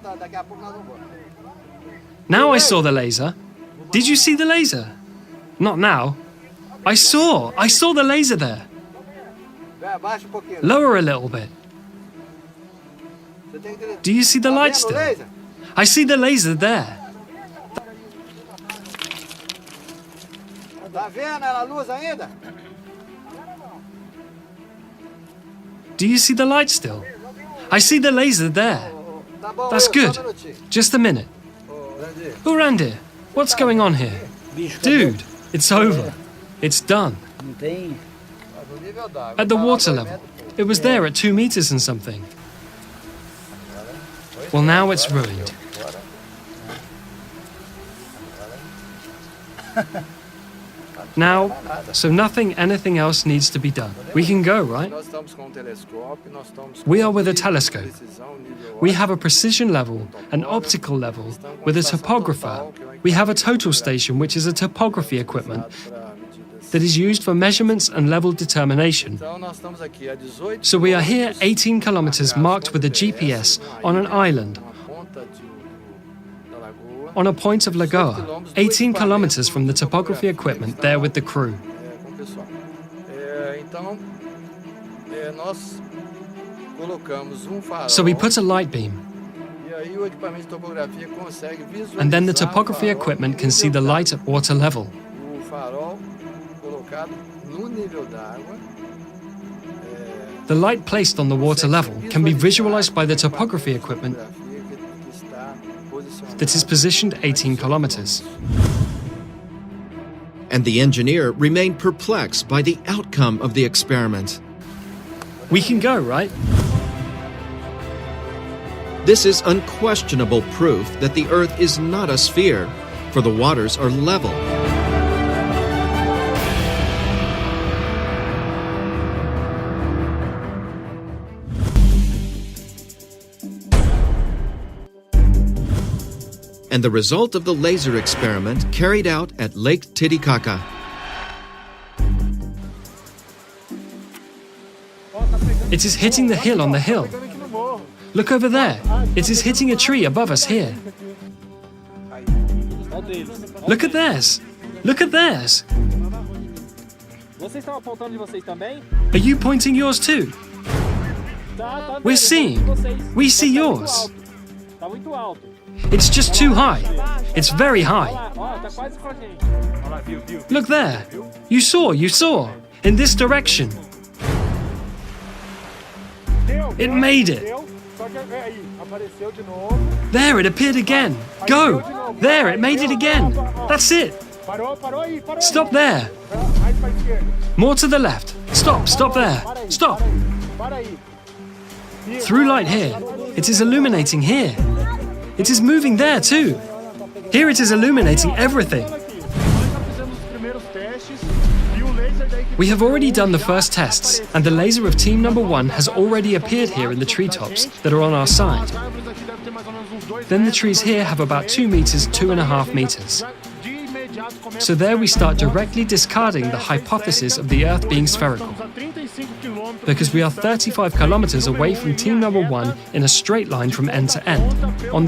Now I saw the laser. Did you see the laser? Not now. I saw the laser there. Lower a little bit. Do you see the light still? I see the laser there. Do you see the light still? I see the laser there. That's good. Just a minute. Urandir, what's going on here? Dude, it's over. It's done. At the water level. It was there at 2 meters and something. Well, now it's ruined. Now, so anything else needs to be done. We can go, right? We are with a telescope. We have a precision level, an optical level, with a topographer. We have a total station, which is a topography equipment that is used for measurements and level determination. So we are here 18 kilometers marked with a GPS on an island, on a point of Lagoa, 18 kilometers from the topography equipment there with the crew. So we put a light beam, and then the topography equipment can see the light at water level. The light placed on the water level can be visualized by the topography equipment that is positioned 18 kilometers. And the engineer remained perplexed by the outcome of the experiment. We can go, right? This is unquestionable proof that the Earth is not a sphere, for the waters are level. And the result of the laser experiment carried out at Lake Titicaca. It is hitting the hill on the hill. Look over there. It is hitting a tree above us here. Look at theirs. Look at theirs. Are you pointing yours too? We're seeing. We see yours. It's just too high. It's very high. Look there. You saw. In this direction. It made it. There, it appeared again. Go. There, it made it again. That's it. Stop there! More to the left. Stop there. Stop! Through light here. It is illuminating here. It is moving there too. Here it is illuminating everything. We have already done the first tests, and the laser of team number 1 has already appeared here in the treetops that are on our side. Then the trees here have about 2 meters, 2.5 meters. So there we start directly discarding the hypothesis of the Earth being spherical. Because we are 35 kilometers away from team number 1 in a straight line from end to end, on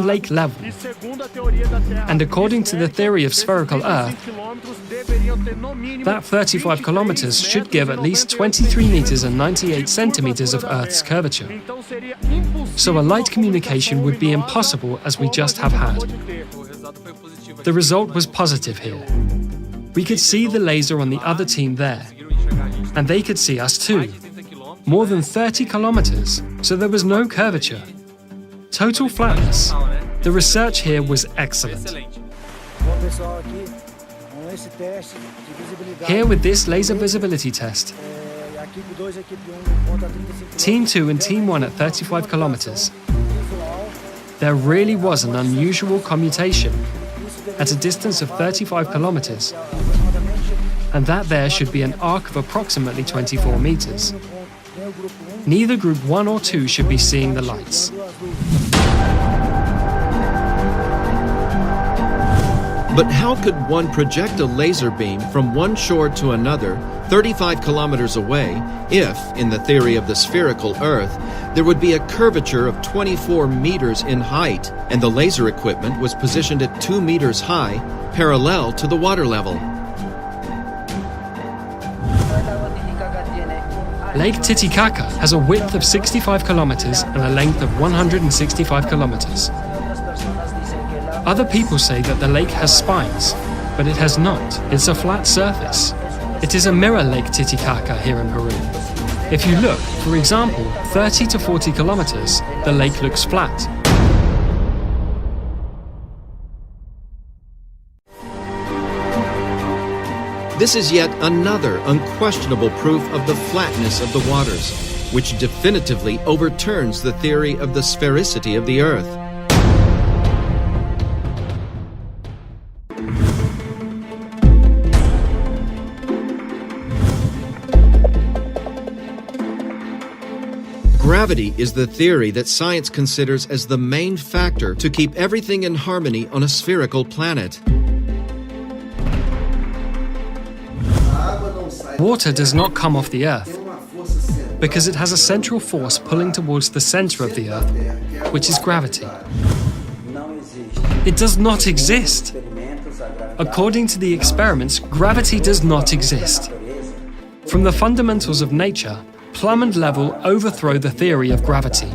lake level. And according to the theory of spherical Earth, that 35 kilometers should give at least 23 meters and 98 centimeters of Earth's curvature. So a light communication would be impossible, as we just have had. The result was positive here. We could see the laser on the other team there, and they could see us too. More than 30 kilometers, so there was no curvature. Total flatness. The research here was excellent. Here with this laser visibility test, Team 2 and Team 1 at 35 kilometers. There really was an unusual commutation at a distance of 35 kilometers, and that there should be an arc of approximately 24 meters. Neither Group 1 or 2 should be seeing the lights. But how could one project a laser beam from one shore to another, 35 kilometers away, if, in the theory of the spherical Earth, there would be a curvature of 24 meters in height, and the laser equipment was positioned at 2 meters high, parallel to the water level? Lake Titicaca has a width of 65 kilometers and a length of 165 kilometers. Other people say that the lake has spines, but it has not. It's a flat surface. It is a mirror Lake Titicaca here in Peru. If you look, for example, 30 to 40 kilometers, the lake looks flat. This is yet another unquestionable proof of the flatness of the waters, which definitively overturns the theory of the sphericity of the Earth. Gravity is the theory that science considers as the main factor to keep everything in harmony on a spherical planet. Water does not come off the Earth because it has a central force pulling towards the center of the Earth, which is gravity. It does not exist. According to the experiments, gravity does not exist. From the fundamentals of nature, Plumb and Level overthrow the theory of gravity.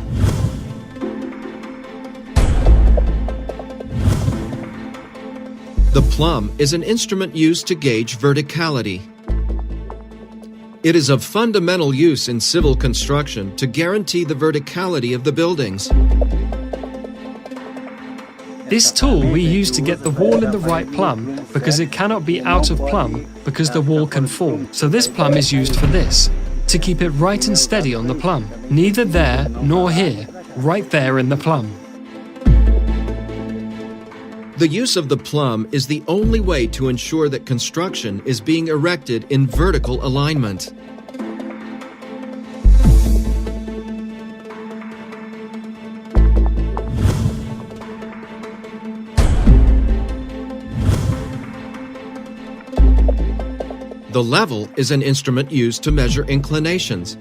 The plumb is an instrument used to gauge verticality. It is of fundamental use in civil construction to guarantee the verticality of the buildings. This tool we use to get the wall in the right plumb because it cannot be out of plumb because the wall can fall. So this plumb is used for this, to keep it right and steady on the plumb. Neither there nor here, right there in the plumb. The use of the plumb is the only way to ensure that construction is being erected in vertical alignment. The level is an instrument used to measure inclinations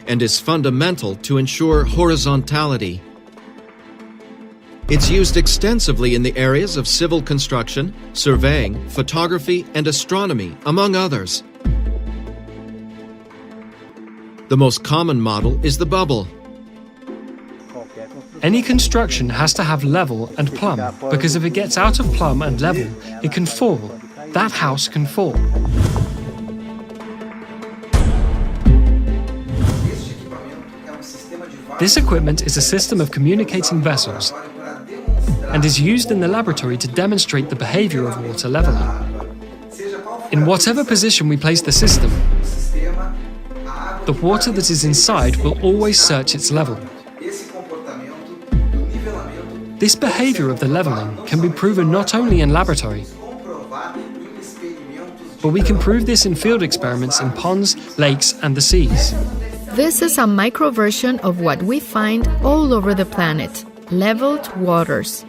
and is fundamental to ensure horizontality. It's used extensively in the areas of civil construction, surveying, photography, and astronomy, among others. The most common model is the bubble. Any construction has to have level and plumb, because if it gets out of plumb and level, it can fall. That house can fall. This equipment is a system of communicating vessels and is used in the laboratory to demonstrate the behavior of water leveling. In whatever position we place the system, the water that is inside will always search its level. This behavior of the leveling can be proven not only in laboratory, but we can prove this in field experiments in ponds, lakes, and the seas. This is a micro version of what we find all over the planet: leveled waters.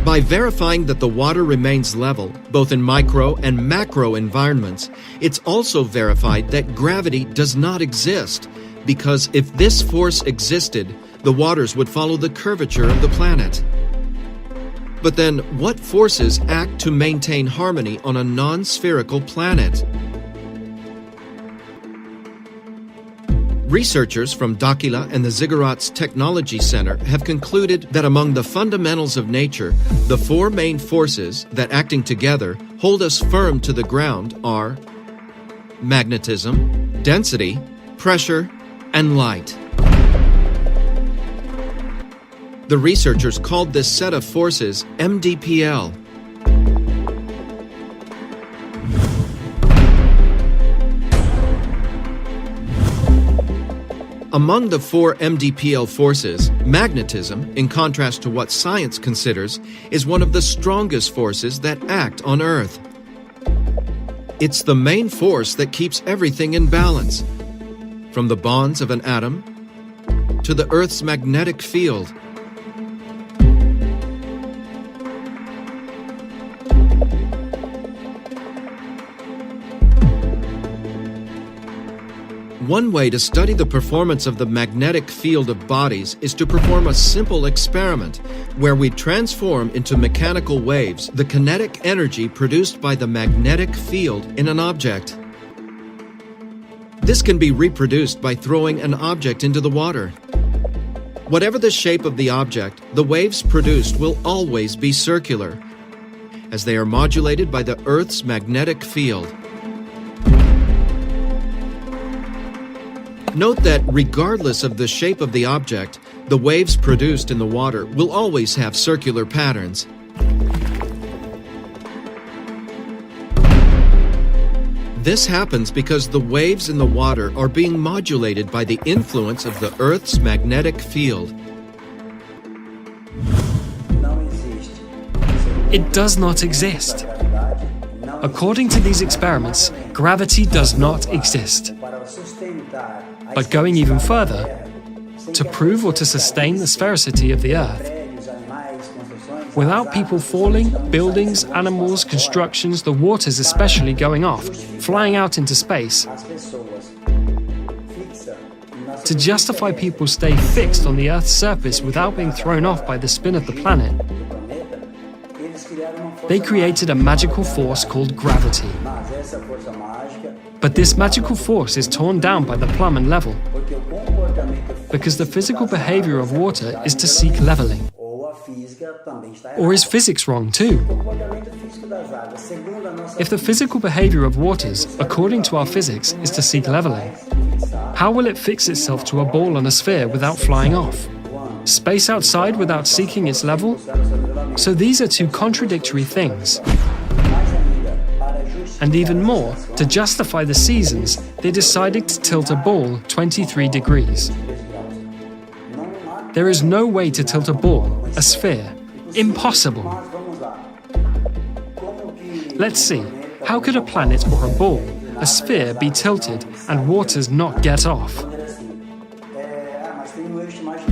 By verifying that the water remains level, both in micro and macro environments, it's also verified that gravity does not exist, because if this force existed, the waters would follow the curvature of the planet. But then, what forces act to maintain harmony on a non-spherical planet? Researchers from Dakila and the Ziggurats Technology Center have concluded that among the fundamentals of nature, the four main forces that, acting together, hold us firm to the ground are magnetism, density, pressure, and light. The researchers called this set of forces MDPL. Among the four MDPL forces, magnetism, in contrast to what science considers, is one of the strongest forces that act on Earth. It's the main force that keeps everything in balance, from the bonds of an atom to the Earth's magnetic field. One way to study the performance of the magnetic field of bodies is to perform a simple experiment where we transform into mechanical waves the kinetic energy produced by the magnetic field in an object. This can be reproduced by throwing an object into the water. Whatever the shape of the object, the waves produced will always be circular, as they are modulated by the Earth's magnetic field. Note that regardless of the shape of the object, the waves produced in the water will always have circular patterns. This happens because the waves in the water are being modulated by the influence of the Earth's magnetic field. It does not exist. According to these experiments, gravity does not exist. But going even further, to prove or to sustain the sphericity of the Earth, without people falling, buildings, animals, constructions, the waters especially going off, flying out into space, to justify people stay fixed on the Earth's surface without being thrown off by the spin of the planet, they created a magical force called gravity. But this magical force is torn down by the plumb and level, because the physical behavior of water is to seek leveling. Or is physics wrong too? If the physical behavior of waters, according to our physics, is to seek leveling, how will it fix itself to a ball on a sphere without flying off? Space outside without seeking its level? So these are two contradictory things. And even more, to justify the seasons, they decided to tilt a ball 23 degrees. There is no way to tilt a ball, a sphere. Impossible. Let's see, how could a planet or a ball, a sphere, be tilted and waters not get off?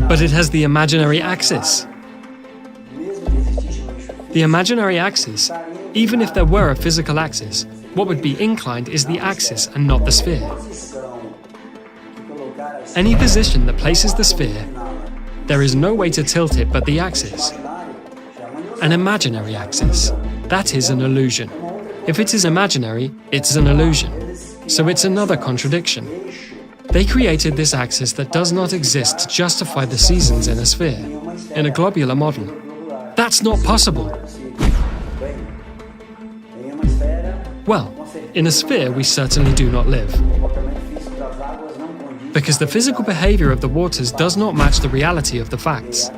But it has the imaginary axis. The imaginary axis, even if there were a physical axis, what would be inclined is the axis and not the sphere. Any position that places the sphere, there is no way to tilt it but the axis. An imaginary axis. That is an illusion. If it is imaginary, it's an illusion. So it's another contradiction. They created this axis that does not exist to justify the seasons in a sphere, in a globular model. That's not possible. Well, in a sphere we certainly do not live. Because the physical behavior of the waters does not match the reality of the facts.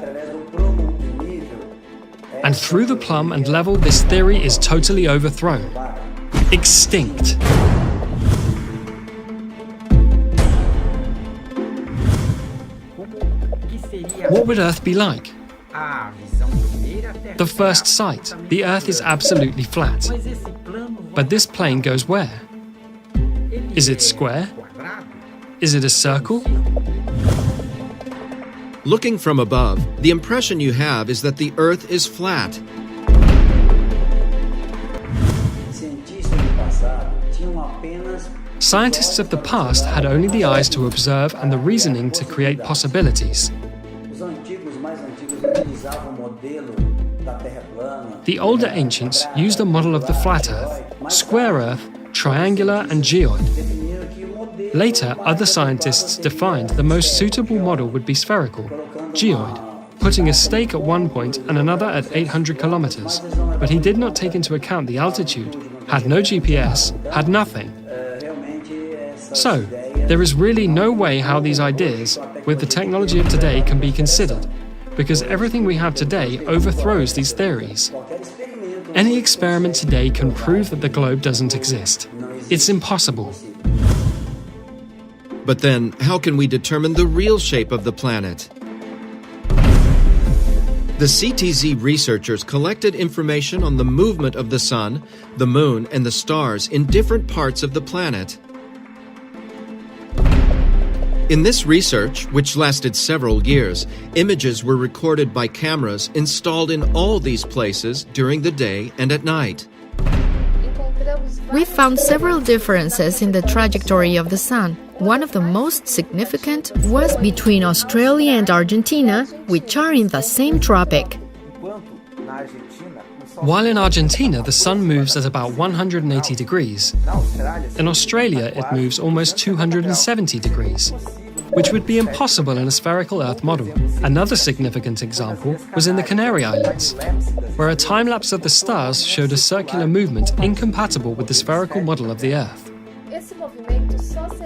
And through the plumb and level, this theory is totally overthrown. Extinct. What would Earth be like? The first sight, the Earth is absolutely flat. But this plane goes where? Is it square? Is it a circle? Looking from above, the impression you have is that the Earth is flat. Scientists of the past had only the eyes to observe and the reasoning to create possibilities. The older ancients used a model of the flat Earth, square Earth, triangular and geoid. Later, other scientists defined the most suitable model would be spherical, geoid, putting a stake at one point and another at 800 kilometers. But he did not take into account the altitude, had no GPS, had nothing. So, there is really no way how these ideas, with the technology of today, can be considered, because everything we have today overthrows these theories. Any experiment today can prove that the globe doesn't exist. It's impossible. But then, how can we determine the real shape of the planet? The CTZ researchers collected information on the movement of the Sun, the Moon, and the stars in different parts of the planet. In this research, which lasted several years, images were recorded by cameras installed in all these places during the day and at night. We found several differences in the trajectory of the Sun. One of the most significant was between Australia and Argentina, which are in the same tropic. While in Argentina, the Sun moves at about 180 degrees. In Australia, it moves almost 270 degrees, which would be impossible in a spherical Earth model. Another significant example was in the Canary Islands, where a time-lapse of the stars showed a circular movement incompatible with the spherical model of the Earth.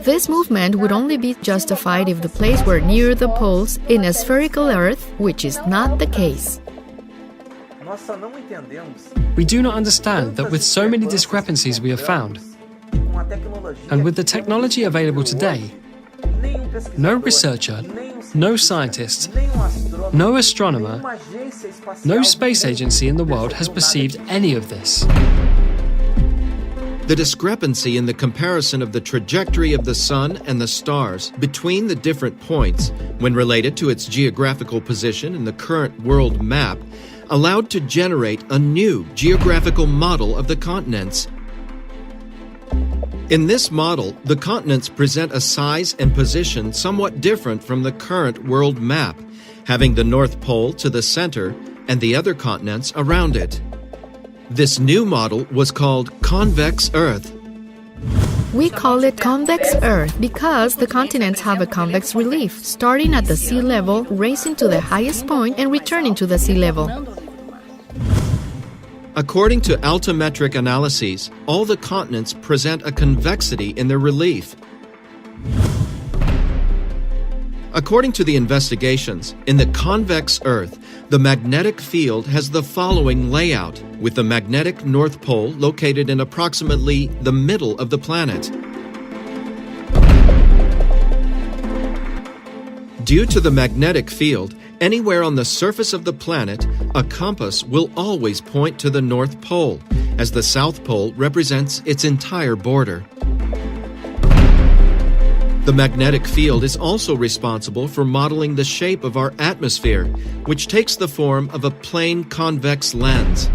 This movement would only be justified if the place were near the poles in a spherical Earth, which is not the case. We do not understand that with so many discrepancies we have found, and with the technology available today, no researcher, no scientist, no astronomer, no space agency in the world has perceived any of this. The discrepancy in the comparison of the trajectory of the Sun and the stars between the different points, when related to its geographical position in the current world map, allowed to generate a new geographical model of the continents. In this model, the continents present a size and position somewhat different from the current world map, having the North Pole to the center and the other continents around it. This new model was called Convex Earth. We call it Convex Earth because the continents have a convex relief, starting at the sea level, racing to the highest point, and returning to the sea level. According to altimetric analyses, all the continents present a convexity in their relief. According to the investigations, in the convex Earth, the magnetic field has the following layout, with the magnetic North Pole located in approximately the middle of the planet. Due to the magnetic field, anywhere on the surface of the planet, a compass will always point to the North Pole, as the South Pole represents its entire border. The magnetic field is also responsible for modeling the shape of our atmosphere, which takes the form of a plane convex lens.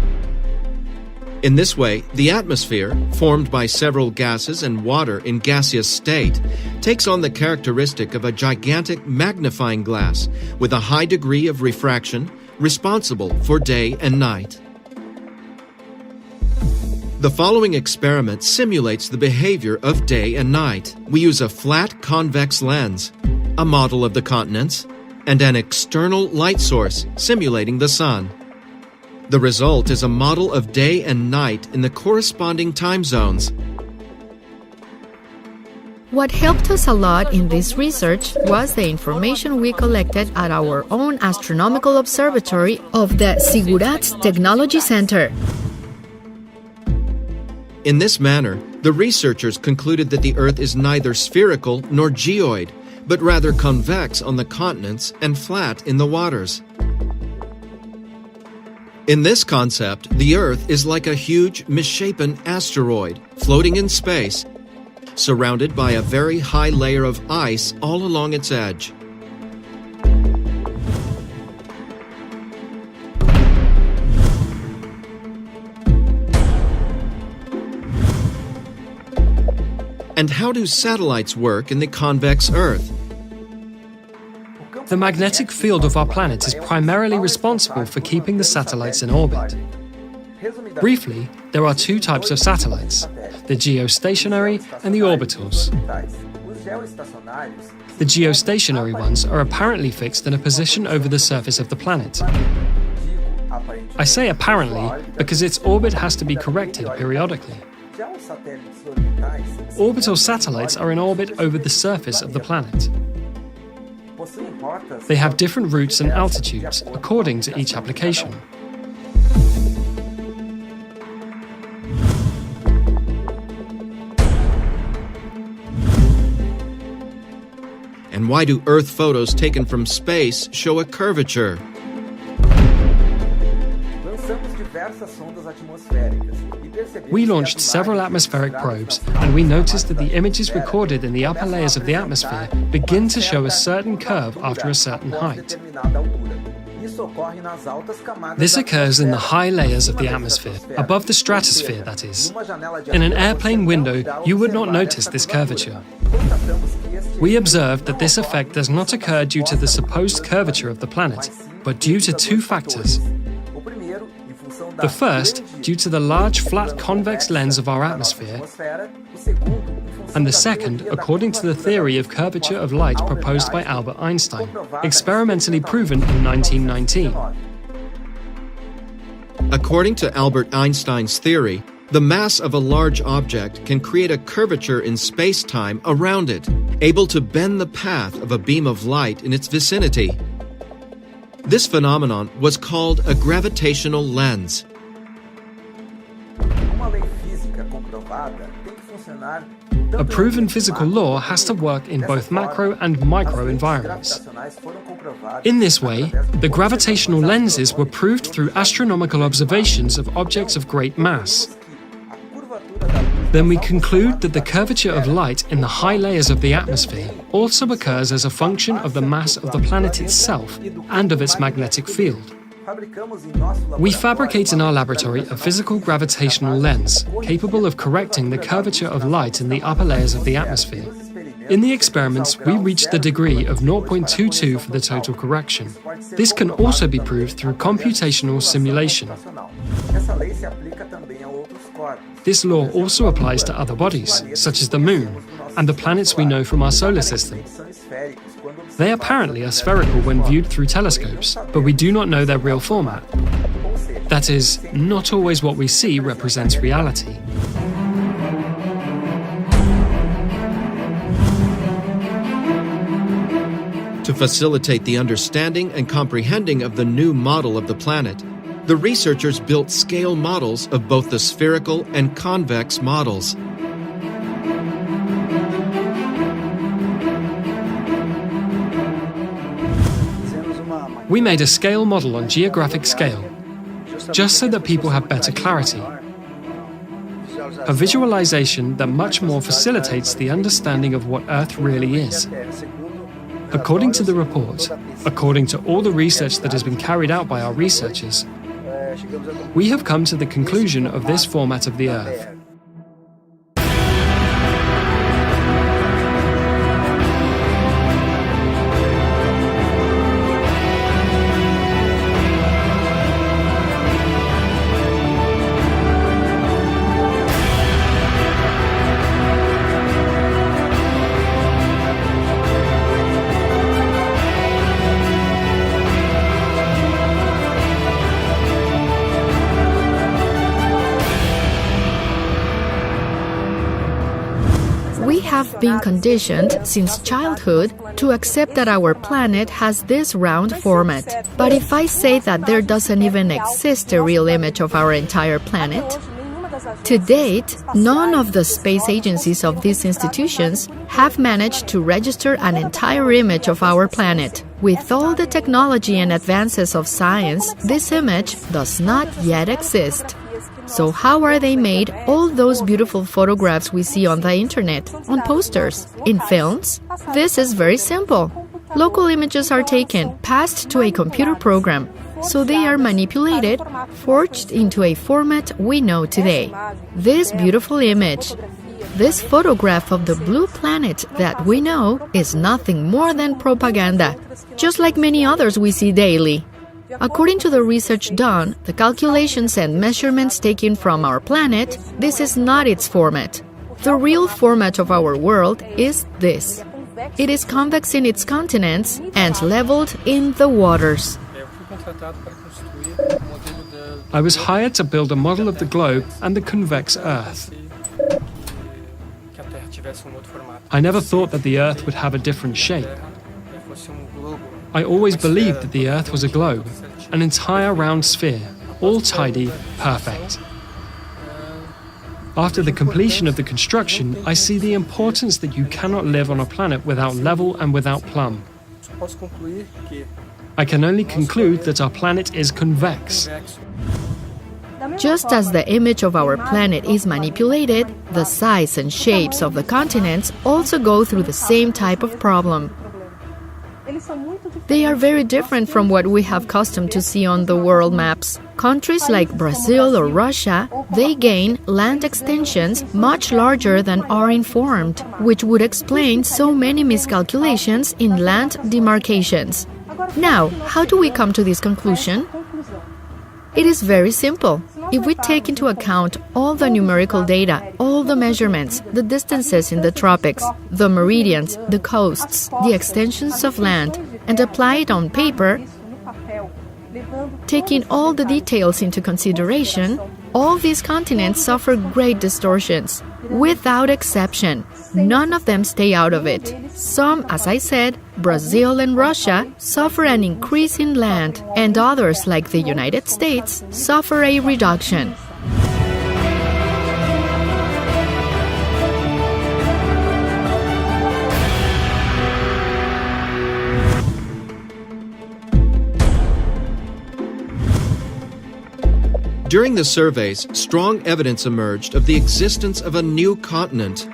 In this way, the atmosphere, formed by several gases and water in gaseous state, takes on the characteristic of a gigantic magnifying glass with a high degree of refraction, responsible for day and night. The following experiment simulates the behavior of day and night. We use a flat convex lens, a model of the continents, and an external light source simulating the sun. The result is a model of day and night in the corresponding time zones. What helped us a lot in this research was the information we collected at our own astronomical observatory of the Ziggurat's Technology Center. In this manner, the researchers concluded that the Earth is neither spherical nor geoid, but rather convex on the continents and flat in the waters. In this concept, the Earth is like a huge, misshapen asteroid floating in space, surrounded by a very high layer of ice all along its edge. And how do satellites work in the convex Earth? The magnetic field of our planet is primarily responsible for keeping the satellites in orbit. Briefly, there are two types of satellites, the geostationary and the orbitals. The geostationary ones are apparently fixed in a position over the surface of the planet. I say apparently because its orbit has to be corrected periodically. Orbital satellites are in orbit over the surface of the planet. They have different routes and altitudes according to each application. And why do Earth photos taken from space show a curvature? We launched several atmospheric probes, and we noticed that the images recorded in the upper layers of the atmosphere begin to show a certain curve after a certain height. This occurs in the high layers of the atmosphere, above the stratosphere, that is. In an airplane window, you would not notice this curvature. We observed that this effect does not occur due to the supposed curvature of the planet, but due to two factors. The first, due to the large flat convex lens of our atmosphere, and the second, according to the theory of curvature of light proposed by Albert Einstein, experimentally proven in 1919. According to Albert Einstein's theory, the mass of a large object can create a curvature in space-time around it, able to bend the path of a beam of light in its vicinity. This phenomenon was called a gravitational lens. A proven physical law has to work in both macro and micro environments. In this way, the gravitational lenses were proved through astronomical observations of objects of great mass. Then we conclude that the curvature of light in the high layers of the atmosphere also occurs as a function of the mass of the planet itself and of its magnetic field. We fabricate in our laboratory a physical gravitational lens capable of correcting the curvature of light in the upper layers of the atmosphere. In the experiments, we reached the degree of 0.22 for the total correction. This can also be proved through computational simulation. This law also applies to other bodies, such as the Moon, and the planets we know from our solar system. They apparently are spherical when viewed through telescopes, but we do not know their real format. That is, not always what we see represents reality. To facilitate the understanding and comprehending of the new model of the planet, the researchers built scale models of both the spherical and convex models. We made a scale model on geographic scale, just so that people have better clarity. A visualization that much more facilitates the understanding of what Earth really is. According to the report, according to all the research that has been carried out by our researchers, we have come to the conclusion of this format of the Earth. We have been conditioned since childhood to accept that our planet has this round format. But if I say that there doesn't even exist a real image of our entire planet, to date, none of the space agencies of these institutions have managed to register an entire image of our planet. With all the technology and advances of science, this image does not yet exist. So how are they made, all those beautiful photographs we see on the internet, on posters, in films? This is very simple. Local images are taken, passed to a computer program, so they are manipulated, forged into a format we know today. This beautiful image, this photograph of the blue planet that we know, is nothing more than propaganda, just like many others we see daily. According to the research done, the calculations and measurements taken from our planet, this is not its format. The real format of our world is this. It is convex in its continents and leveled in the waters. I was hired to build a model of the globe and the convex Earth. I never thought that the Earth would have a different shape. I always believed that the Earth was a globe, an entire round sphere, all tidy, perfect. After the completion of the construction, I see the importance that you cannot live on a planet without level and without plumb. I can only conclude that our planet is convex. Just as the image of our planet is manipulated, the size and shapes of the continents also go through the same type of problem. They are very different from what we have custom to see on the world maps. Countries like Brazil or Russia, they gain land extensions much larger than are informed, which would explain so many miscalculations in land demarcations. Now, how do we come to this conclusion? It is very simple. If we take into account all the numerical data, all the measurements, the distances in the tropics, the meridians, the coasts, the extensions of land, and apply it on paper, taking all the details into consideration, all these continents suffer great distortions. Without exception, none of them stay out of it. Some, as I said, Brazil and Russia, suffer an increase in land, and others, like the United States, suffer a reduction. During the surveys, strong evidence emerged of the existence of a new continent.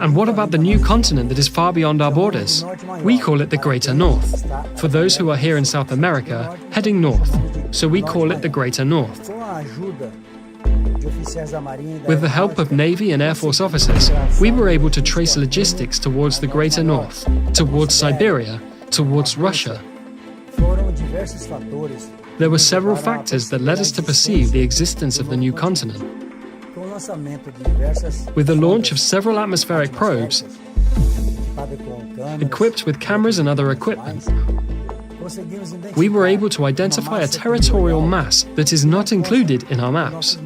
And what about the new continent that is far beyond our borders? We call it the Greater North. For those who are here in South America, heading north, so we call it the Greater North. With the help of Navy and Air Force officers, we were able to trace logistics towards the Greater North, towards Siberia, towards Russia. There were several factors that led us to perceive the existence of the new continent. With the launch of several atmospheric probes, equipped with cameras and other equipment, we were able to identify a territorial mass that is not included in our maps.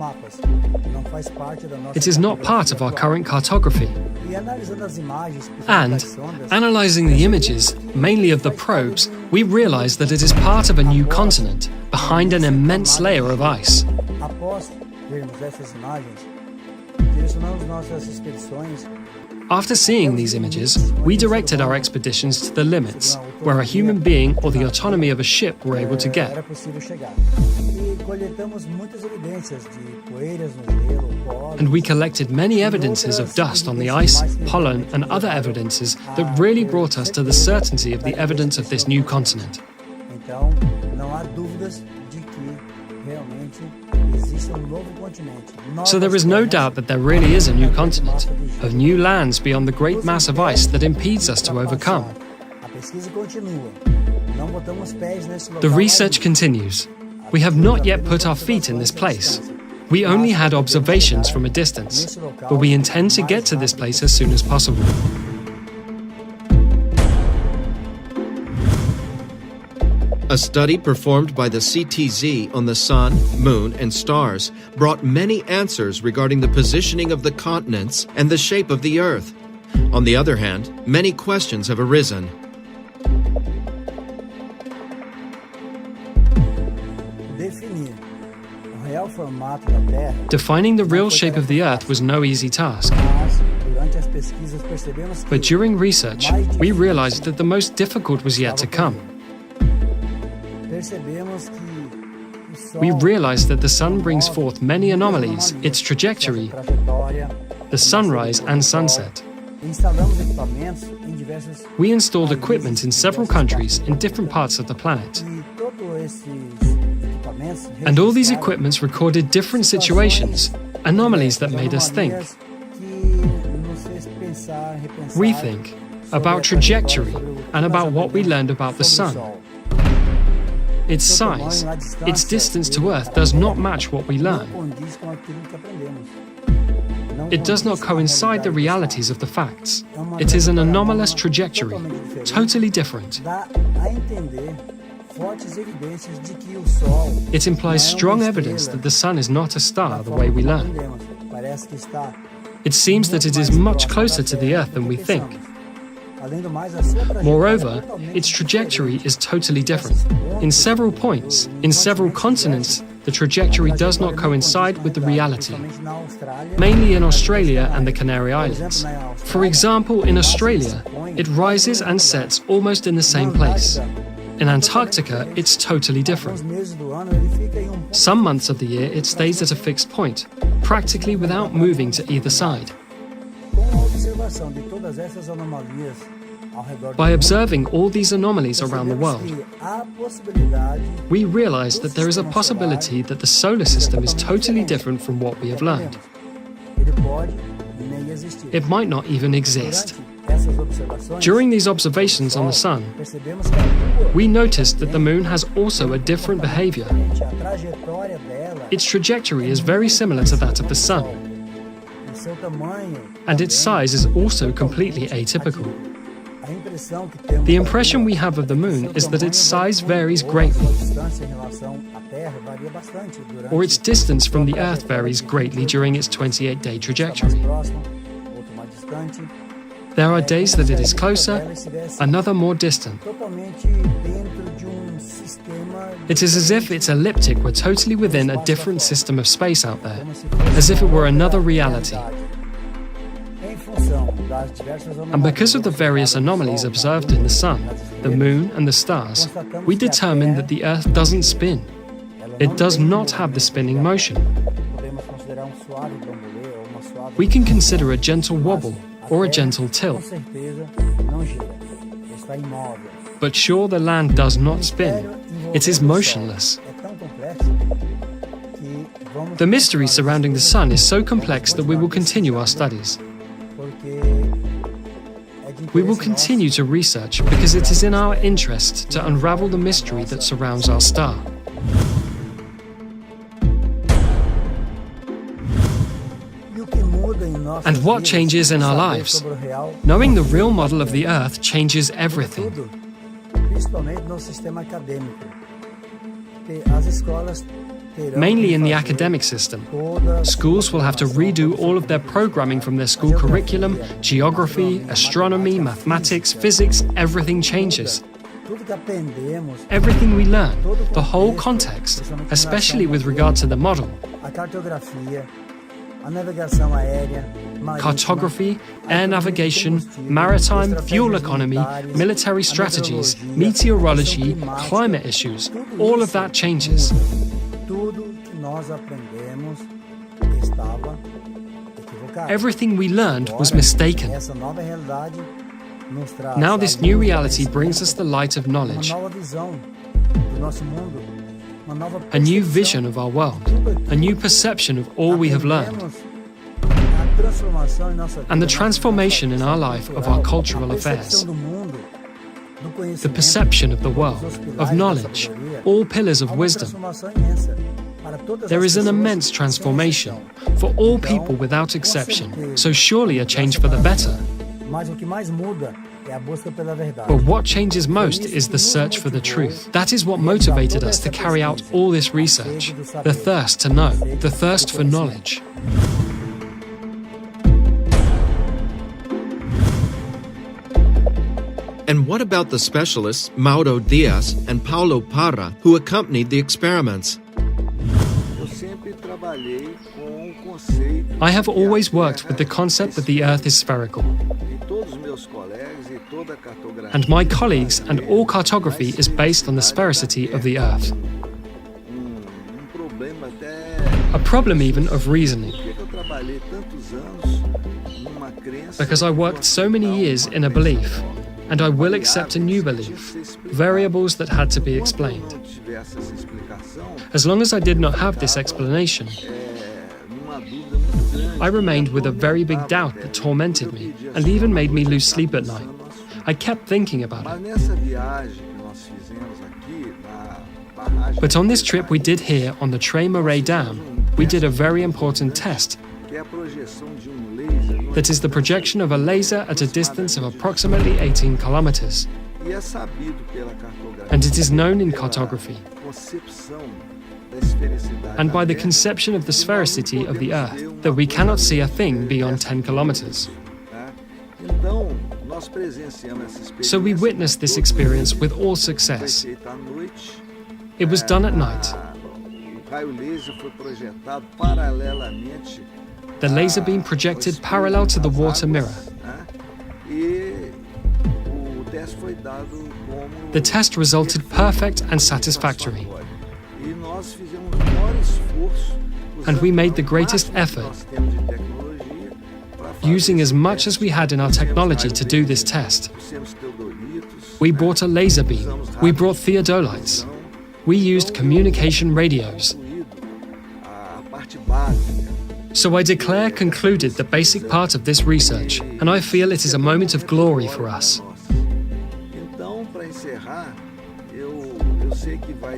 It is not part of our current cartography. And, analyzing the images, mainly of the probes, we realized that it is part of a new continent, behind an immense layer of ice. After seeing these images, we directed our expeditions to the limits, where a human being or the autonomy of a ship were able to get. And we collected many evidences of dust on the ice, pollen, and other evidences that really brought us to the certainty of the evidence of this new continent. So there is no doubt that there really is a new continent, of new lands beyond the great mass of ice that impedes us to overcome. The research continues. We have not yet put our feet in this place. We only had observations from a distance, but we intend to get to this place as soon as possible. A study performed by the CTZ on the Sun, Moon, and stars brought many answers regarding the positioning of the continents and the shape of the Earth. On the other hand, many questions have arisen. Defining the real shape of the Earth was no easy task. But during research, we realized that the most difficult was yet to come. We realized that the Sun brings forth many anomalies, its trajectory, the sunrise and sunset. We installed equipment in several countries in different parts of the planet. And all these equipments recorded different situations, anomalies that made us think, rethink, about trajectory and about what we learned about the Sun. Its size, its distance to Earth does not match what we learn. It does not coincide the realities of the facts. It is an anomalous trajectory, totally different. It implies strong evidence that the Sun is not a star the way we learn. It seems that it is much closer to the Earth than we think. Moreover, its trajectory is totally different. In several points, in several continents, the trajectory does not coincide with the reality, mainly in Australia and the Canary Islands. For example, in Australia, it rises and sets almost in the same place. In Antarctica, it's totally different. Some months of the year, it stays at a fixed point, practically without moving to either side. By observing all these anomalies around the world, we realize that there is a possibility that the solar system is totally different from what we have learned. It might not even exist. During these observations on the Sun, we noticed that the Moon has also a different behavior. Its trajectory is very similar to that of the Sun, and its size is also completely atypical. The impression we have of the Moon is that its size varies greatly, or its distance from the Earth varies greatly during its 28-day trajectory. There are days that it is closer, another more distant. It is as if its elliptic were totally within a different system of space out there, as if it were another reality. And because of the various anomalies observed in the Sun, the Moon and the stars, we determined that the Earth doesn't spin. It does not have the spinning motion. We can consider a gentle wobble or a gentle tilt. But sure, the land does not spin. It is motionless. The mystery surrounding the Sun is so complex that we will continue our studies. We will continue to research because it is in our interest to unravel the mystery that surrounds our star. And what changes in our lives? Knowing the real model of the Earth changes everything. Mainly in the academic system. Schools will have to redo all of their programming from their school curriculum, geography, astronomy, mathematics, physics, everything changes. Everything we learn, the whole context, especially with regard to the model. Cartography, air navigation, maritime, fuel economy, military strategies, meteorology, climate issues, all of that changes. Everything we learned was mistaken. Now this new reality brings us the light of knowledge, a new vision of our world, a new perception of all we have learned, and the transformation in our life of our cultural affairs. The perception of the world, of knowledge, all pillars of wisdom. There is an immense transformation for all people without exception, so surely a change for the better. Mas o que mais muda é a busca pela verdade. But what changes most is the search for the truth. That is what motivated us to carry out all this research. The thirst to know, the thirst for knowledge. And what about the specialists Mauro Diaz and Paulo Parra who accompanied the experiments? I have always worked with the concept that the Earth is spherical. And my colleagues and all cartography is based on the sphericity of the Earth. A problem even of reasoning. Because I worked so many years in a belief, and I will accept a new belief, variables that had to be explained. As long as I did not have this explanation, I remained with a very big doubt that tormented me and even made me lose sleep at night. I kept thinking about it. But on this trip we did here on the Trem Array Dam, we did a very important test. That is the projection of a laser at a distance of approximately 18 kilometers. And it is known in cartography and by the conception of the sphericity of the Earth that we cannot see a thing beyond 10 kilometers. So we witnessed this experience with all success. It was done at night. The laser beam projected parallel to the water mirror. The test resulted perfect and satisfactory. And we made the greatest effort, using as much as we had in our technology to do this test. We brought a laser beam, we brought theodolites, we used communication radios. So I declare concluded the basic part of this research, and I feel it is a moment of glory for us.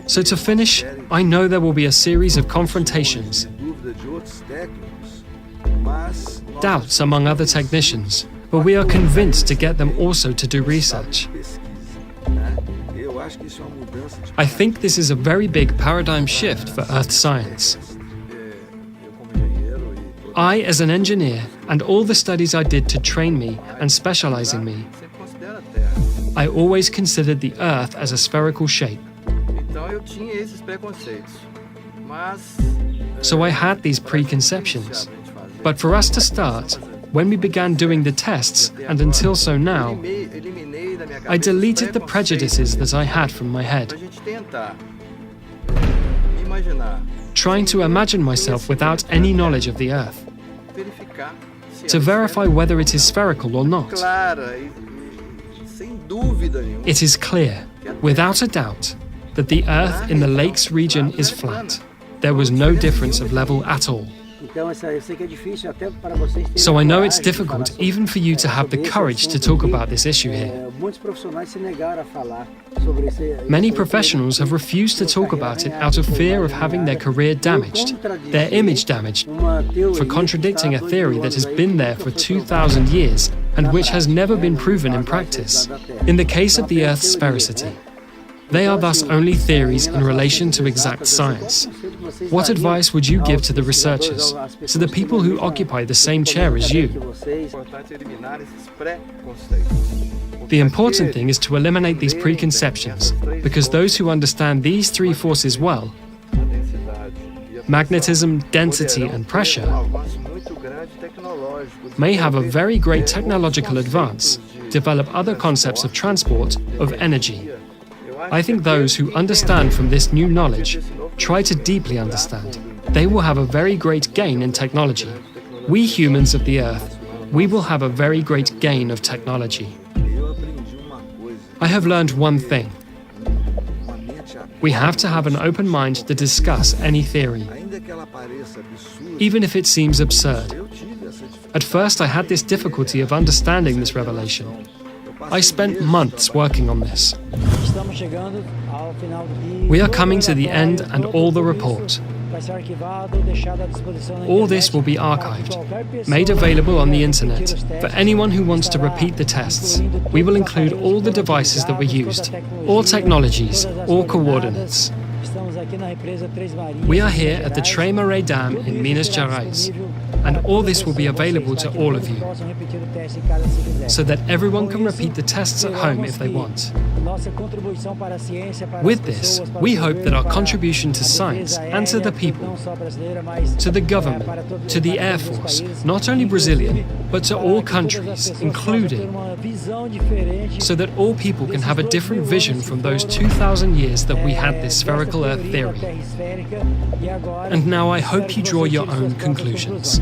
So to finish, I know there will be a series of confrontations, doubts among other technicians, but we are convinced to get them also to do research. I think this is a very big paradigm shift for Earth science. I, as an engineer, and all the studies I did to train me and specialize in me, I always considered the Earth as a spherical shape. So I had these preconceptions. But for us to start, when we began doing the tests, and until so now, I deleted the prejudices that I had from my head, trying to imagine myself without any knowledge of the Earth, to verify whether it is spherical or not. It is clear, without a doubt, that the Earth in the lakes region is flat. There was no difference of level at all. So I know it's difficult even for you to have the courage to talk about this issue here. Many professionals have refused to talk about it out of fear of having their career damaged, their image damaged, for contradicting a theory that has been there for 2,000 years and which has never been proven in practice. In the case of the Earth's sphericity, they are thus only theories in relation to exact science. What advice would you give to the researchers, to the people who occupy the same chair as you? The important thing is to eliminate these preconceptions, because those who understand these three forces well, magnetism, density, and pressure, may have a very great technological advance, develop other concepts of transport, of energy. I think those who understand from this new knowledge, try to deeply understand, they will have a very great gain in technology. We humans of the Earth, we will have a very great gain of technology. I have learned one thing. We have to have an open mind to discuss any theory, even if it seems absurd. At first I had this difficulty of understanding this revelation. I spent months working on this. We are coming to the end and all the report. All this will be archived, made available on the internet, for anyone who wants to repeat the tests. We will include all the devices that were used, all technologies, all coordinates. We are here at the Três Marés Dam in Minas Gerais, and all this will be available to all of you, so that everyone can repeat the tests at home if they want. With this, we hope that our contribution to science and to the people, to the government, to the Air Force, not only Brazilian, but to all countries, including, so that all people can have a different vision from those 2,000 years that we had this spherical Earth theory. And now I hope you draw your own conclusions.